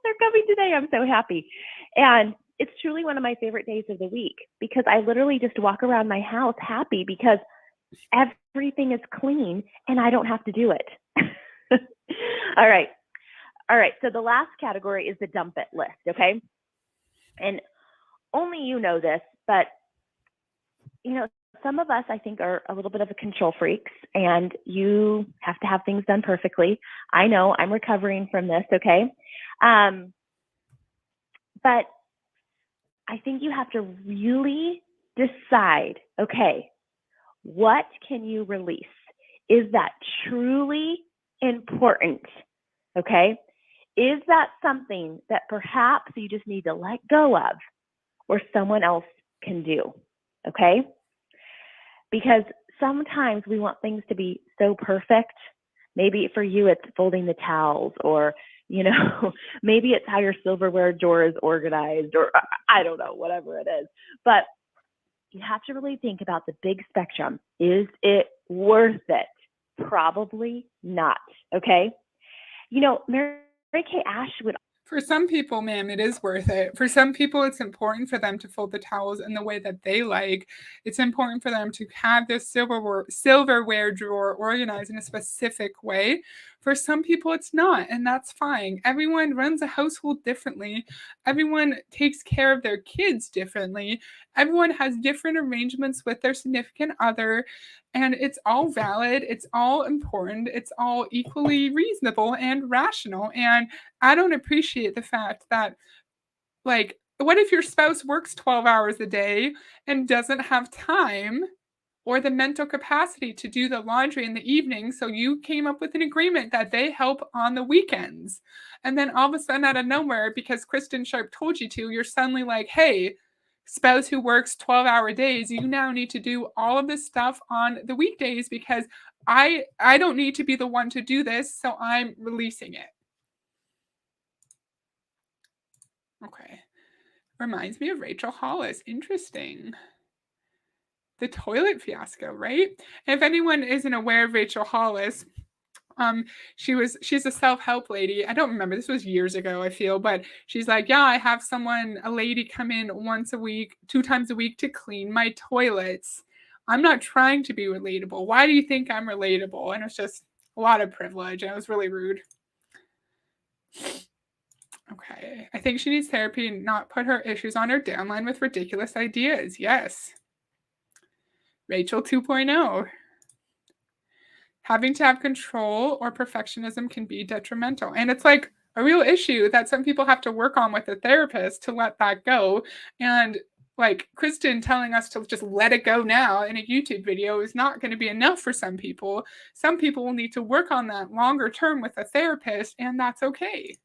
S2: They're coming today. I'm so happy. And it's truly one of my favorite days of the week because I literally just walk around my house happy because everything is clean and I don't have to do it. All right. So the last category is the dump it list. Okay. And only you know this, but you know, some of us, I think, are a little bit of a control freaks and you have to have things done perfectly. I know I'm recovering from this. Okay. But I think you have to really decide, okay, what can you release? Is that truly important? Okay. Is that something that perhaps you just need to let go of or someone else can do? Okay. Because sometimes we want things to be so perfect. Maybe for you, it's folding the towels, or, you know, maybe it's how your silverware drawer is organized, or I don't know, whatever it is. But you have to really think about the big spectrum. Is it worth it? Probably not. Okay. You know, Mary Kay Ash would.
S1: For some people, ma'am, it is worth it. For some people, it's important for them to fold the towels in the way that they like. It's important for them to have their silverware drawer organized in a specific way. For some people, it's not, and that's fine. Everyone runs a household differently. Everyone takes care of their kids differently. Everyone has different arrangements with their significant other, and it's all valid. It's all important. It's all equally reasonable and rational. And I don't appreciate the fact that, like, what if your spouse works 12 hours a day and doesn't have time or the mental capacity to do the laundry in the evening? So you came up with an agreement that they help on the weekends. And then all of a sudden, out of nowhere, because Kristin Sharp told you to, you're suddenly like, hey, spouse who works 12-hour days, you now need to do all of this stuff on the weekdays because I don't need to be the one to do this, so I'm releasing it. Okay. Reminds me of Rachel Hollis. Interesting. The toilet fiasco, right? And if anyone isn't aware of Rachel Hollis, She's a self-help lady. I don't remember. This was years ago, I feel, but she's like, yeah, I have a lady come in once a week, 2 times a week to clean my toilets. I'm not trying to be relatable. Why do you think I'm relatable? And it's just a lot of privilege. And it was really rude. Okay. I think she needs therapy and not put her issues on her downline with ridiculous ideas. Yes. Rachel 2.0. Having to have control or perfectionism can be detrimental. And it's like a real issue that some people have to work on with a therapist to let that go. And like Kristin telling us to just let it go now in a YouTube video is not going to be enough for some people. Some people will need to work on that longer term with a therapist, and that's okay.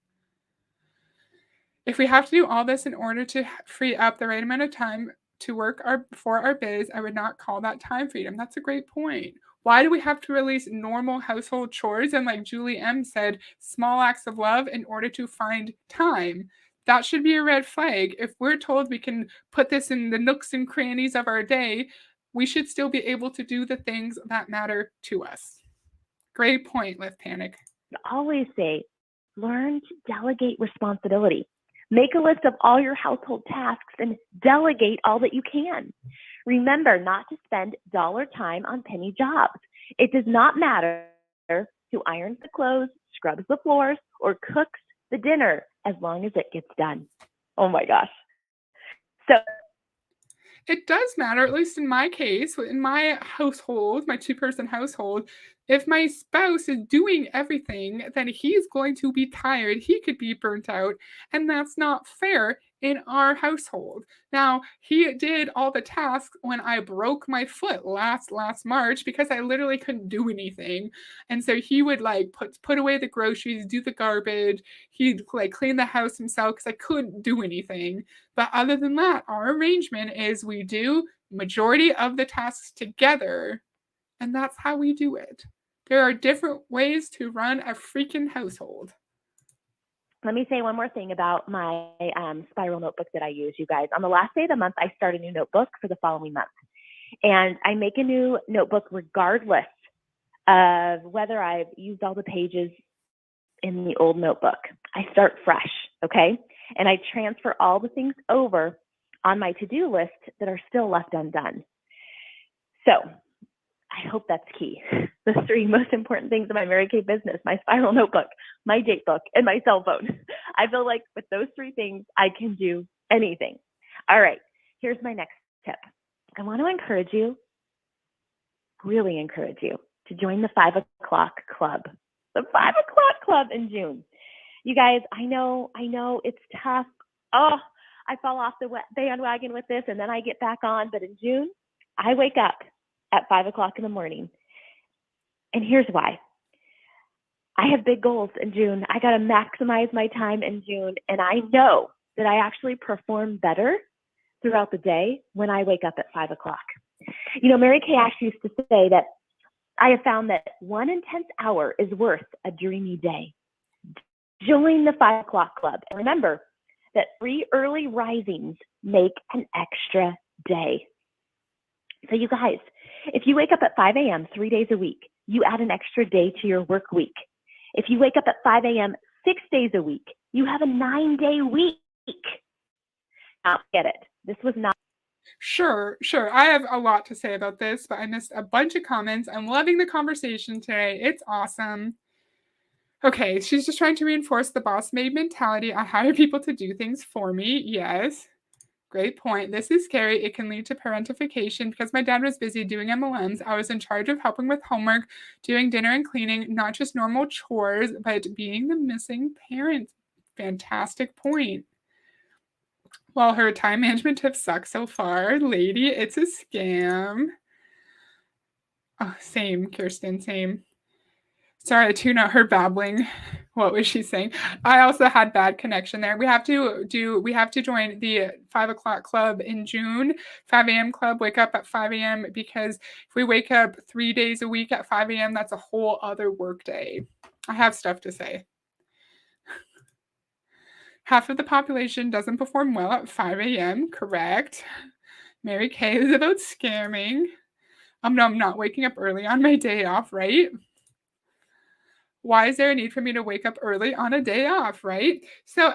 S1: If we have to do all this in order to free up the right amount of time to work for our biz, I would not call that time freedom. That's a great point. Why do we have to release normal household chores and, like Julie M said, small acts of love in order to find time? That should be a red flag. If we're told we can put this in the nooks and crannies of our day, we should still be able to do the things that matter to us. Great point, Lift Panic.
S2: I always say, learn to delegate responsibility. Make a list of all your household tasks and delegate all that you can. Remember not to spend dollar time on penny jobs. It does not matter who irons the clothes, scrubs the floors, or cooks the dinner as long as it gets done. Oh my gosh. So
S1: it does matter, at least in my case, in my household, my 2-person household. If my spouse is doing everything, then he's going to be tired. He could be burnt out, and that's not fair in our household. Now, he did all the tasks when I broke my foot last March because I literally couldn't do anything. And so he would like put away the groceries, do the garbage, he'd like clean the house himself because I couldn't do anything. But other than that, our arrangement is we do majority of the tasks together, and that's how we do it. There are different ways to run a freaking household.
S2: Let me say one more thing about my spiral notebook that I use, you guys. On the last day of the month, I start a new notebook for the following month. And I make a new notebook regardless of whether I've used all the pages in the old notebook. I start fresh, okay? And I transfer all the things over on my to-do list that are still left undone. So I hope that's key. The 3 most important things in my Mary Kay business: my spiral notebook, my date book, and my cell phone. I feel like with those 3 things, I can do anything. All right, here's my next tip. I want to encourage you, really encourage you, to join the 5 o'clock club. The 5 o'clock club in June. You guys, I know it's tough. Oh, I fall off the bandwagon with this and then I get back on. But in June, I wake up at 5 o'clock in the morning. And here's why. I have big goals in June. I got to maximize my time in June. And I know that I actually perform better throughout the day when I wake up at 5 o'clock. You know, Mary Kay Ash used to say that I have found that 1 intense hour is worth a dreamy day. Join the 5 o'clock club. And remember that 3 early risings make an extra day. So you guys, if you wake up at 5 a.m. 3 days a week, you add an extra day to your work week. If you wake up at 5 a.m. 6 days a week, you have a 9-day week. Now, get it. This was not.
S1: Sure. I have a lot to say about this, but I missed a bunch of comments. I'm loving the conversation today. It's awesome. Okay, she's just trying to reinforce the boss maid mentality. I hire people to do things for me. Yes. Great point. This is scary. It can lead to parentification. Because my dad was busy doing MLMs, I was in charge of helping with homework, doing dinner and cleaning, not just normal chores, but being the missing parent. Fantastic point. Well, her time management tips suck so far. Lady, it's a scam. Oh, same, Kirsten, same. Sorry, I tune out her babbling. What was she saying? I also had bad connection there. We have to join the 5 o'clock club in June. 5 a.m. club, wake up at 5 a.m. because if we wake up 3 days a week at 5 a.m., that's a whole other work day. I have stuff to say. Half of the population doesn't perform well at 5 a.m. Correct. Mary Kay is about scamming. No, I'm not waking up early on my day off, right? why is there a need for me to wake up early on a day off, right? So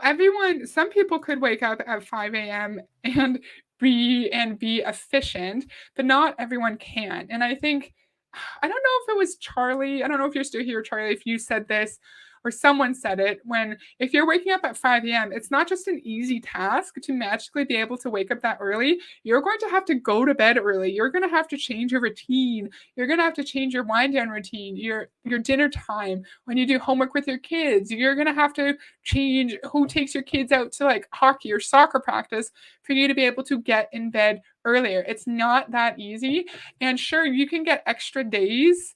S1: some people could wake up at 5 a.m. and be efficient, but not everyone can. And I think, I don't know if it was Charlie, I don't know if you're still here, Charlie, if you said this or someone said it, when if you're waking up at 5 a.m., it's not just an easy task to magically be able to wake up that early. You're going to have to go to bed early. You're going to have to change your routine. You're going to have to change your wind down routine, your dinner time, when you do homework with your kids. You're going to have to change who takes your kids out to like hockey or soccer practice for you to be able to get in bed earlier. It's not that easy. And sure, you can get extra days.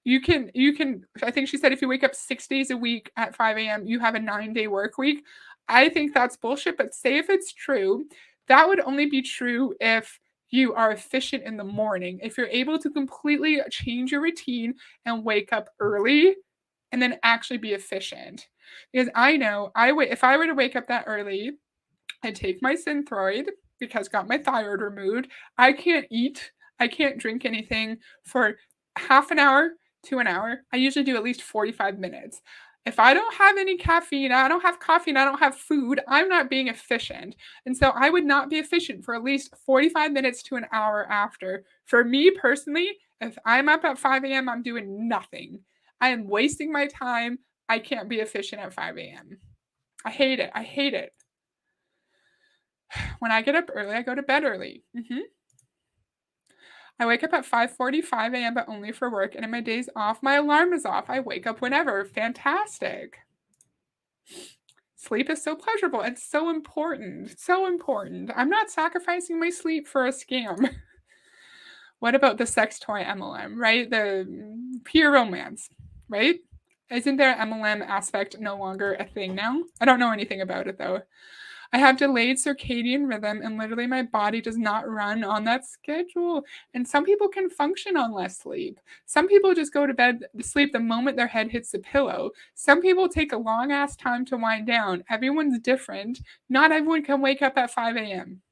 S1: You can, I think she said if you wake up 6 days a week at 5 a.m., you have a 9-day work week. I think that's bullshit, but say if it's true, that would only be true if you are efficient in the morning. If you're able to completely change your routine and wake up early and then actually be efficient. Because I know if I were to wake up that early, I take my Synthroid because I got my thyroid removed. I can't eat. I can't drink anything for half an hour to an hour. I usually do at least 45 minutes. If I don't have any caffeine, I don't have coffee, and I don't have food, I'm not being efficient. And so I would not be efficient for at least 45 minutes to an hour after. For me personally, if I'm up at 5 a.m., I'm doing nothing. I am wasting my time. I can't be efficient at 5 a.m. I hate it. I hate it. When I get up early, I go to bed early. I wake up at 5:45 a.m., but only for work, and in my days off, my alarm is off. I wake up whenever. Fantastic. Sleep is so pleasurable and so important. So important. I'm not sacrificing my sleep for a scam. What about the sex toy MLM, right? The peer romance, right? Isn't there an MLM aspect no longer a thing now? I don't know anything about it though. I have delayed circadian rhythm, and literally my body does not run on that schedule. And some people can function on less sleep. Some people just go to bed, sleep the moment their head hits the pillow. Some people take a long ass time to wind down. Everyone's different. Not everyone can wake up at 5 a.m.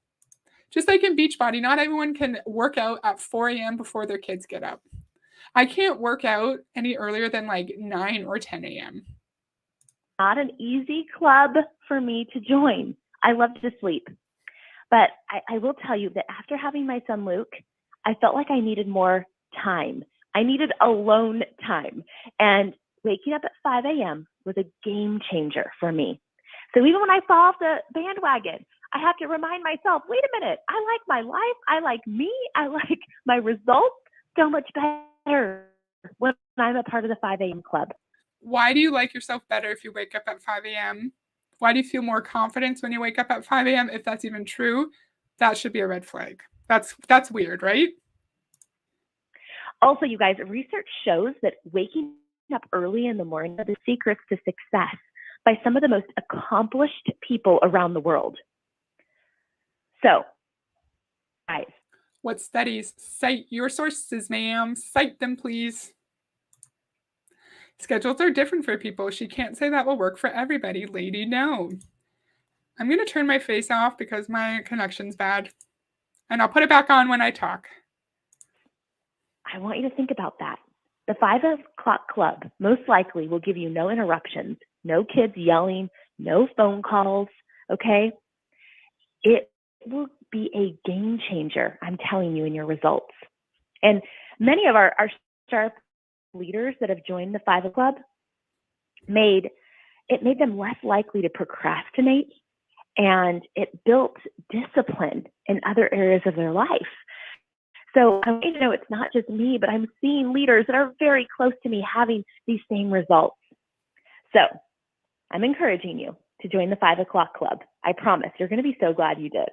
S1: Just like in Beachbody, not everyone can work out at 4 a.m. before their kids get up. I can't work out any earlier than like 9 or 10 a.m.
S2: Not an easy club for me to join. I love to sleep. But I will tell you that after having my son Luke, I felt like I needed more time. I needed alone time. And waking up at 5 a.m. was a game changer for me. So even when I fall off the bandwagon, I have to remind myself, wait a minute, I like my life. I like me. I like my results so much better when I'm a part of the 5 a.m. club.
S1: Why do you like yourself better if you wake up at 5 a.m.? Why do you feel more confidence when you wake up at 5 a.m.? If that's even true, that should be a red flag. That's weird, right?
S2: Also, you guys, research shows that waking up early in the morning are the secrets to success by some of the most accomplished people around the world. So, guys.
S1: What studies? Cite your sources, ma'am. Cite them, please. Schedules are different for people. She can't say that will work for everybody. Lady, no. I'm going to turn my face off because my connection's bad. And I'll put it back on when I talk.
S2: I want you to think about that. The 5 o'clock club most likely will give you no interruptions, no kids yelling, no phone calls, okay? It will be a game changer, I'm telling you, in your results. And many of our sharp leaders that have joined the 5 club made them less likely to procrastinate, and it built discipline in other areas of their life. So I want you to know it's not just me, but I'm seeing leaders that are very close to me having these same results. So I'm encouraging you to join the 5 o'clock club. I promise you're going to be so glad you did.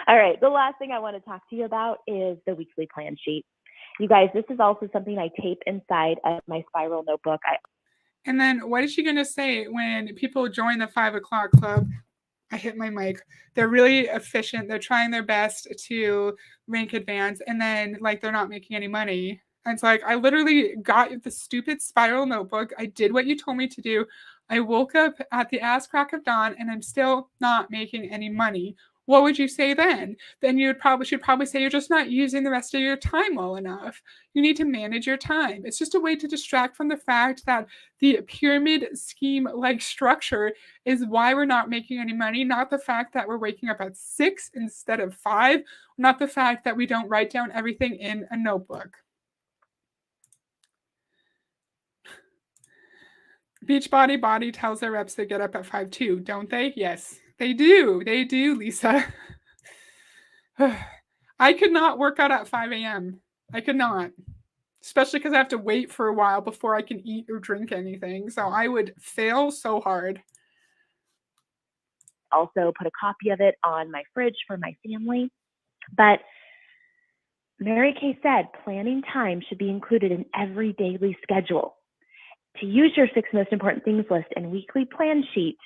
S2: All right. The last thing I want to talk to you about is the weekly plan sheet. You guys, this is also something I tape inside of my spiral notebook.
S1: And then what is she going to say when people join the 5 o'clock club? I hit my mic. They're really efficient. They're trying their best to rank advance, and then like they're not making any money. And it's like, I literally got the stupid spiral notebook. I did what you told me to do. I woke up at the ass crack of dawn, and I'm still not making any money. What would you say then? Then you should probably say you're just not using the rest of your time well enough. You need to manage your time. It's just a way to distract from the fact that the pyramid scheme like structure is why we're not making any money, not the fact that we're waking up at 6 instead of 5, not the fact that we don't write down everything in a notebook. Beachbody Body tells their reps to get up at 5 too, don't they? Yes, they do. They do, Lisa. I could not work out at 5 a.m. I could not, especially because I have to wait for a while before I can eat or drink anything. So I would fail so hard.
S2: Also put a copy of it on my fridge for my family. But Mary Kay said planning time should be included in every daily schedule. To use your 6 most important things list and weekly plan sheet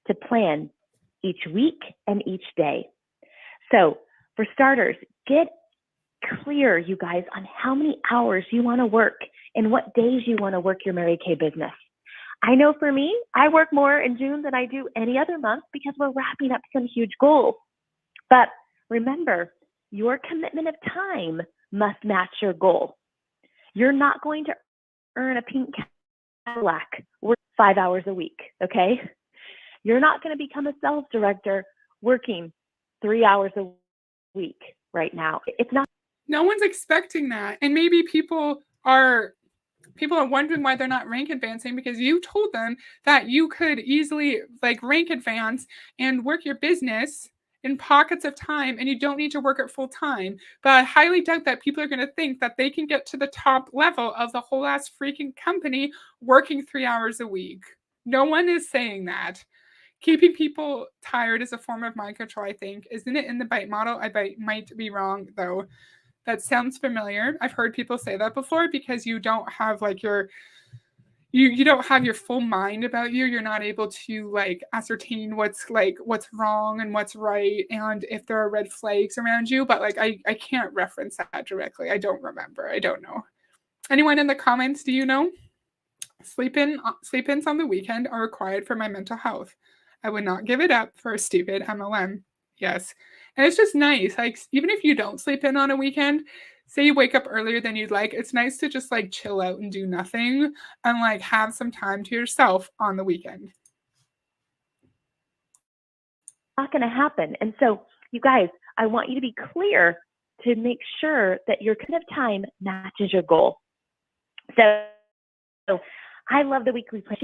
S2: to plan each week and each day. So for starters, get clear, you guys, on how many hours you want to work and what days you want to work your Mary Kay business. I know for me, I work more in June than I do any other month because we're wrapping up some huge goals. But remember, your commitment of time must match your goal. You're not going to earn a pink Cadillac work 5 hours a week, okay? You're not going to become a sales director working 3 hours a week right now. It's not.
S1: No one's expecting that. And maybe people are wondering why they're not rank advancing because you told them that you could easily like rank advance and work your business in pockets of time and you don't need to work it full time. But I highly doubt that people are going to think that they can get to the top level of the whole ass freaking company working 3 hours a week. No one is saying that. Keeping people tired is a form of mind control, I think. Isn't it in the bite model? I might be wrong, though. That sounds familiar. I've heard people say that before because you don't have like you don't have your full mind about you. You're not able to like ascertain what's wrong and what's right and if there are red flags around you. But like I can't reference that directly. I don't remember. I don't know. Anyone in the comments, do you know? Sleep-ins on the weekend are required for my mental health. I would not give it up for a stupid MLM. Yes. And it's just nice. Like, even if you don't sleep in on a weekend, say you wake up earlier than you'd like, it's nice to just like chill out and do nothing and like have some time to yourself on the weekend.
S2: Not going to happen. And so, you guys, I want you to be clear to make sure that your kind of time matches your goal. So I love the weekly plan.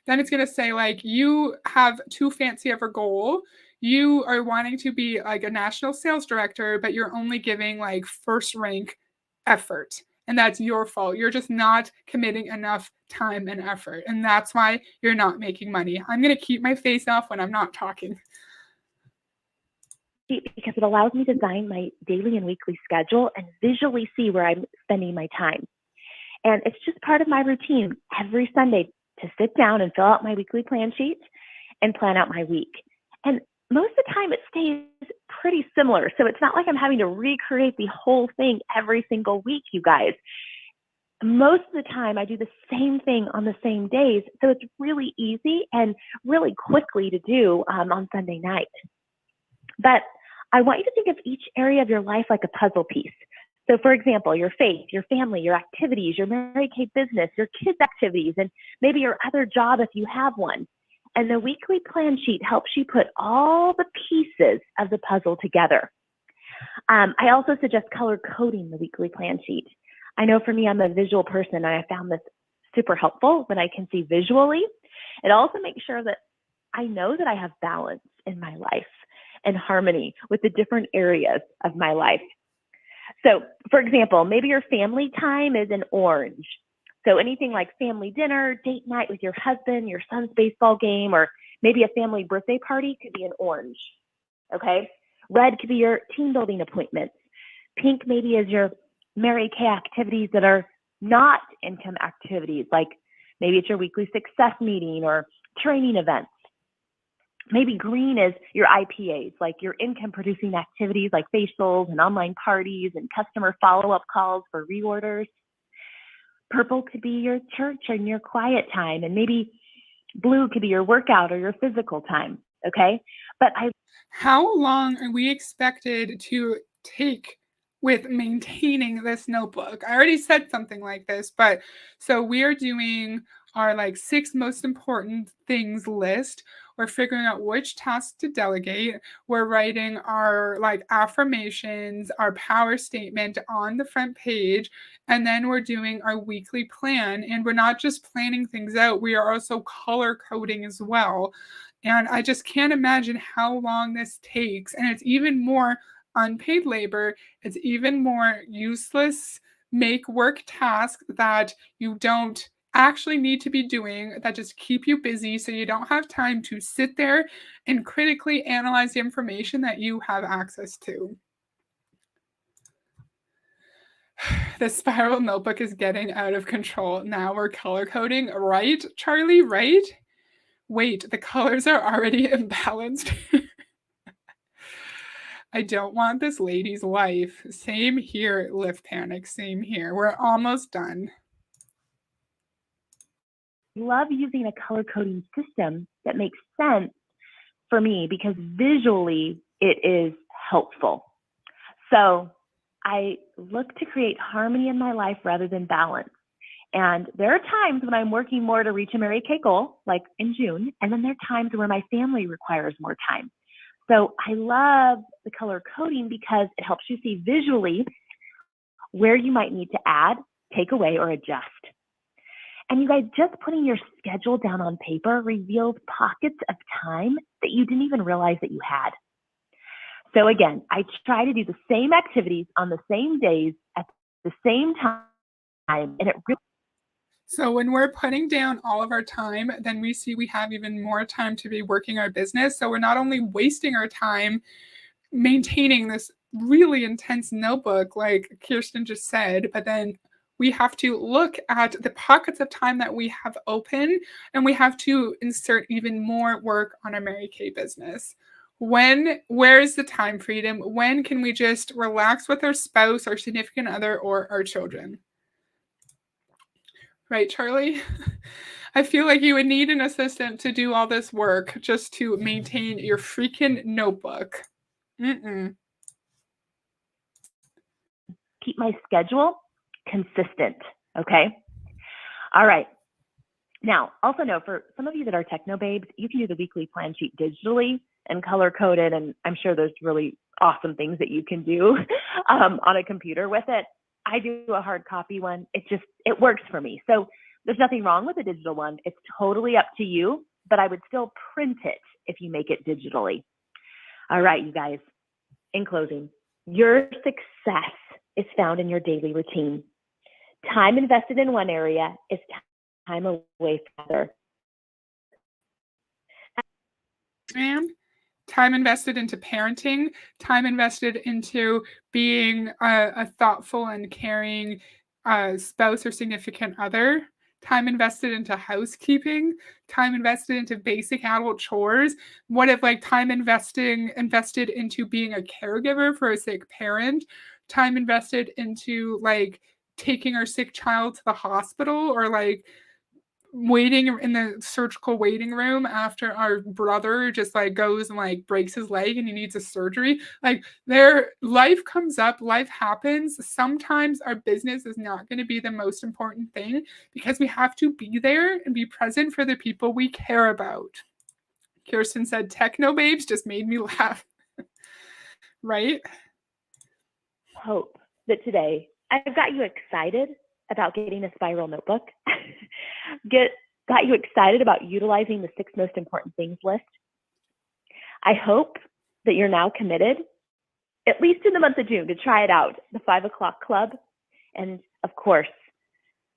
S1: Then it's going to say like you have too fancy of a goal. You are wanting to be like a national sales director, but you're only giving like first rank effort. And that's your fault. You're just not committing enough time and effort. And that's why you're not making money. I'm going to keep my face off when I'm not talking.
S2: Because it allows me to design my daily and weekly schedule and visually see where I'm spending my time. And it's just part of my routine every Sunday to sit down and fill out my weekly plan sheet and plan out my week. And most of the time it stays pretty similar. So it's not like I'm having to recreate the whole thing every single week, you guys. Most of the time I do the same thing on the same days. So it's really easy and really quickly to do on Sunday night. But I want you to think of each area of your life like a puzzle piece. So for example, your faith, your family, your activities, your Mary Kay business, your kids' activities, and maybe your other job if you have one. And the weekly plan sheet helps you put all the pieces of the puzzle together. I also suggest color coding the weekly plan sheet. I know for me, I'm a visual person and I found this super helpful when I can see visually. It also makes sure that I know that I have balance in my life and harmony with the different areas of my life. So, for example, maybe your family time is in orange. So anything like family dinner, date night with your husband, your son's baseball game, or maybe a family birthday party could be in orange, okay? Red could be your team building appointments. Pink maybe is your Mary Kay activities that are not income activities, like maybe it's your weekly success meeting or training events. Maybe green is your IPAs, like your income producing activities like facials and online parties and customer follow-up calls for reorders. Purple could be your church and your quiet time, and maybe blue could be your workout or your physical time, okay? But
S1: how long are we expected to take with maintaining this notebook? I already said something like this, but so we are doing our like 6 most important things list. We're figuring out which tasks to delegate. We're writing our like affirmations, our power statement on the front page, and then we're doing our weekly plan. And we're not just planning things out, we are also color coding as well. And I just can't imagine how long this takes. And it's even more unpaid labor. It's even more useless make work tasks that you don't actually need to be doing, that just keep you busy so you don't have time to sit there and critically analyze the information that you have access to. The spiral notebook is getting out of control. Now we're color coding, right, Charlie? Right? Wait, the colors are already imbalanced. I don't want this lady's life. Same here, Lift Panic. Same here. We're almost done.
S2: love using a color coding system that makes sense for me because visually it is helpful. So I look to create harmony in my life rather than balance. And there are times when I'm working more to reach a Mary Kay goal, like in June, and then there are times where my family requires more time. So I love the color coding because it helps you see visually where you might need to add, take away, or adjust. And you guys, just putting your schedule down on paper reveals pockets of time that you didn't even realize that you had. So again, I try to do the same activities on the same days at the same time, and it really.
S1: So when we're putting down all of our time, then we see we have even more time to be working our business. So we're not only wasting our time maintaining this really intense notebook, like Kristin just said, but then we have to look at the pockets of time that we have open, and we have to insert even more work on our Mary Kay business. Where is the time freedom? When can we just relax with our spouse, our significant other, or our children? Right, Charlie? I feel like you would need an assistant to do all this work just to maintain your freaking notebook. Mm-mm.
S2: Keep my schedule consistent, okay? All right. Now, also know for some of you that are techno babes, you can do the weekly plan sheet digitally and color coded, and I'm sure there's really awesome things that you can do on a computer with it. I do a hard copy one. It works for me. So there's nothing wrong with a digital one. It's totally up to you, but I would still print it if you make it digitally. All right, you guys, in closing, your success is found in your daily routine. Time invested in one area is time away from other.
S1: And time invested into parenting, time invested into being a thoughtful and caring spouse or significant other, time invested into housekeeping, time invested into basic adult chores. What if like time invested into being a caregiver for a sick parent, time invested into like taking our sick child to the hospital, or like waiting in the surgical waiting room after our brother just like goes and like breaks his leg and he needs a surgery. Like their life comes up, life happens. Sometimes our business is not going to be the most important thing because we have to be there and be present for the people we care about. Kirsten said techno babes just made me laugh. Right?
S2: Hope that today I've got you excited about getting a spiral notebook, got you excited about utilizing the 6 most important things list. I hope that you're now committed, at least in the month of June, to try it out, the 5 o'clock club. And of course,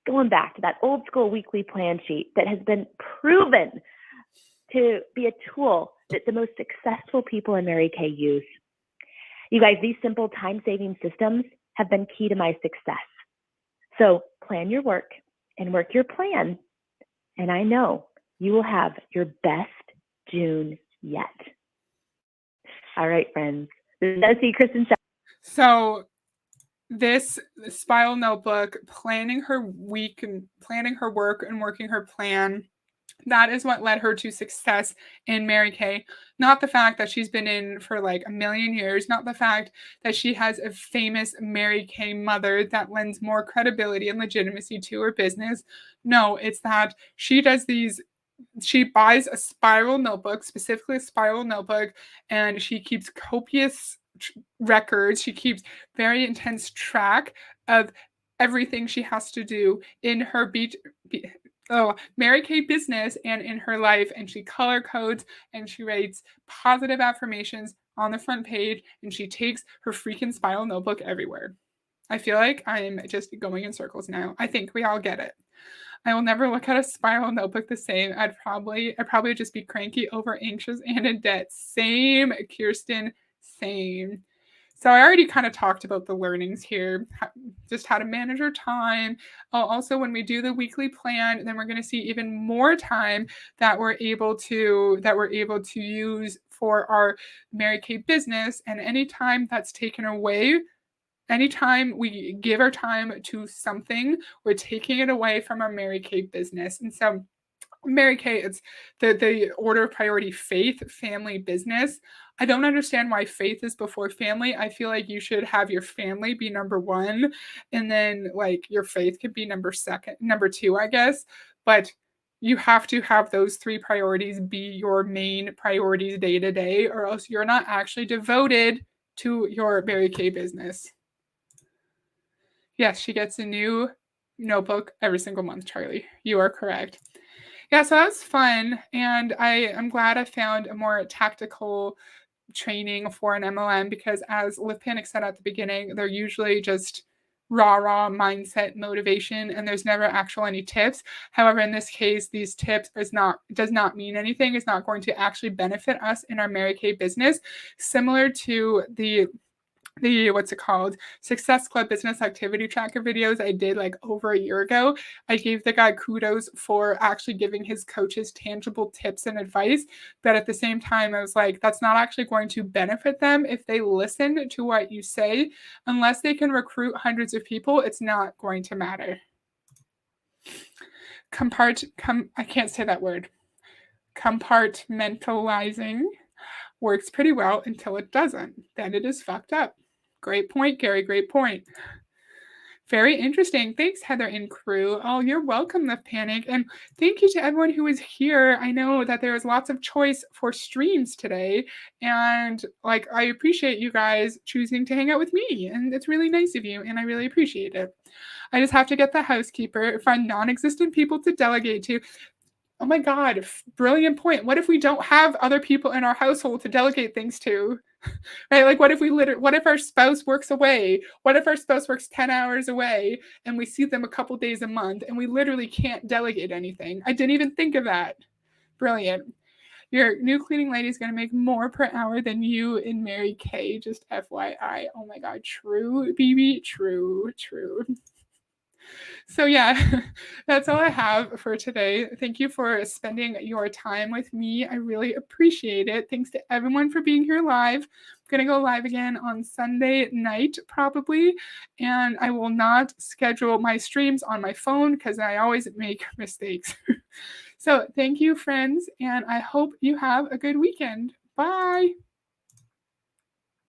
S2: going back to that old school weekly plan sheet that has been proven to be a tool that the most successful people in Mary Kay use. You guys, these simple time-saving systems have been key to my success. So plan your work and work your plan, and I know you will have your best June yet. All right, friends. This is Kristin.
S1: So this spiral notebook, planning her week and planning her work and working her plan, That is what led her to success in Mary Kay. Not the fact that she's been in for like a million years, not the fact that she has a famous Mary Kay mother that lends more credibility and legitimacy to her business. No, it's that she buys a spiral notebook, specifically a spiral notebook, and she keeps copious records. She keeps very intense track of everything she has to do in her Mary Kay business and in her life, and she color codes and she writes positive affirmations on the front page, and she takes her freaking spiral notebook everywhere. I feel like I'm just going in circles now. I think we all get it. I will never look at a spiral notebook the same. I'd probably just be cranky, over anxious, and in debt. Same, Kristin, same. So I already kind of talked about the learnings here, just how to manage our time. Also, when we do the weekly plan, then we're going to see even more time that we're able to use for our Mary Kay business. And any time that's taken away, anytime we give our time to something, we're taking it away from our Mary Kay business. And so Mary Kay, it's the order of priority: faith, family, business. I don't understand why faith is before family. I feel like you should have your family be number one, and then like your faith could be number two, I guess. But you have to have those three priorities be your main priorities day to day, or else you're not actually devoted to your Mary Kay business. Yes, she gets a new notebook every single month, Charlie. You are correct. Yeah, so that was fun, and I'm glad I found a more tactical training for an MLM, because as Live Panic said at the beginning, they're usually just raw mindset motivation, and there's never actual any tips. However, in this case, these tips does not mean anything. It's not going to actually benefit us in our Mary Kay business, similar to the what's it called, Success Club business activity tracker videos I did like over a year ago. I gave the guy kudos for actually giving his coaches tangible tips and advice, but at the same time I was like, that's not actually going to benefit them if they listen to what you say. Unless they can recruit hundreds of people, it's not going to matter. I can't say that word. Compartmentalizing works pretty well until it doesn't. Then it is fucked up. Great point, Gary. Great point. Very interesting. Thanks, Heather and crew. Oh, you're welcome, Live Panic. And thank you to everyone who is here. I know that there is lots of choice for streams today. And like, I appreciate you guys choosing to hang out with me. And it's really nice of you. And I really appreciate it. I just have to get the housekeeper, find non-existent people to delegate to. Oh my God, brilliant point. What if we don't have other people in our household to delegate things to? Right? Like, what if our spouse works away? What if our spouse works 10 hours away and we see them a couple days a month and we literally can't delegate anything? I didn't even think of that. Brilliant. Your new cleaning lady is going to make more per hour than you in Mary Kay, just FYI. Oh my God, true, BB, true. So yeah, that's all I have for today. Thank you for spending your time with me. I really appreciate it. Thanks to everyone for being here live. I'm going to go live again on Sunday night probably, and I will not schedule my streams on my phone because I always make mistakes. So thank you, friends, and I hope you have a good weekend. Bye.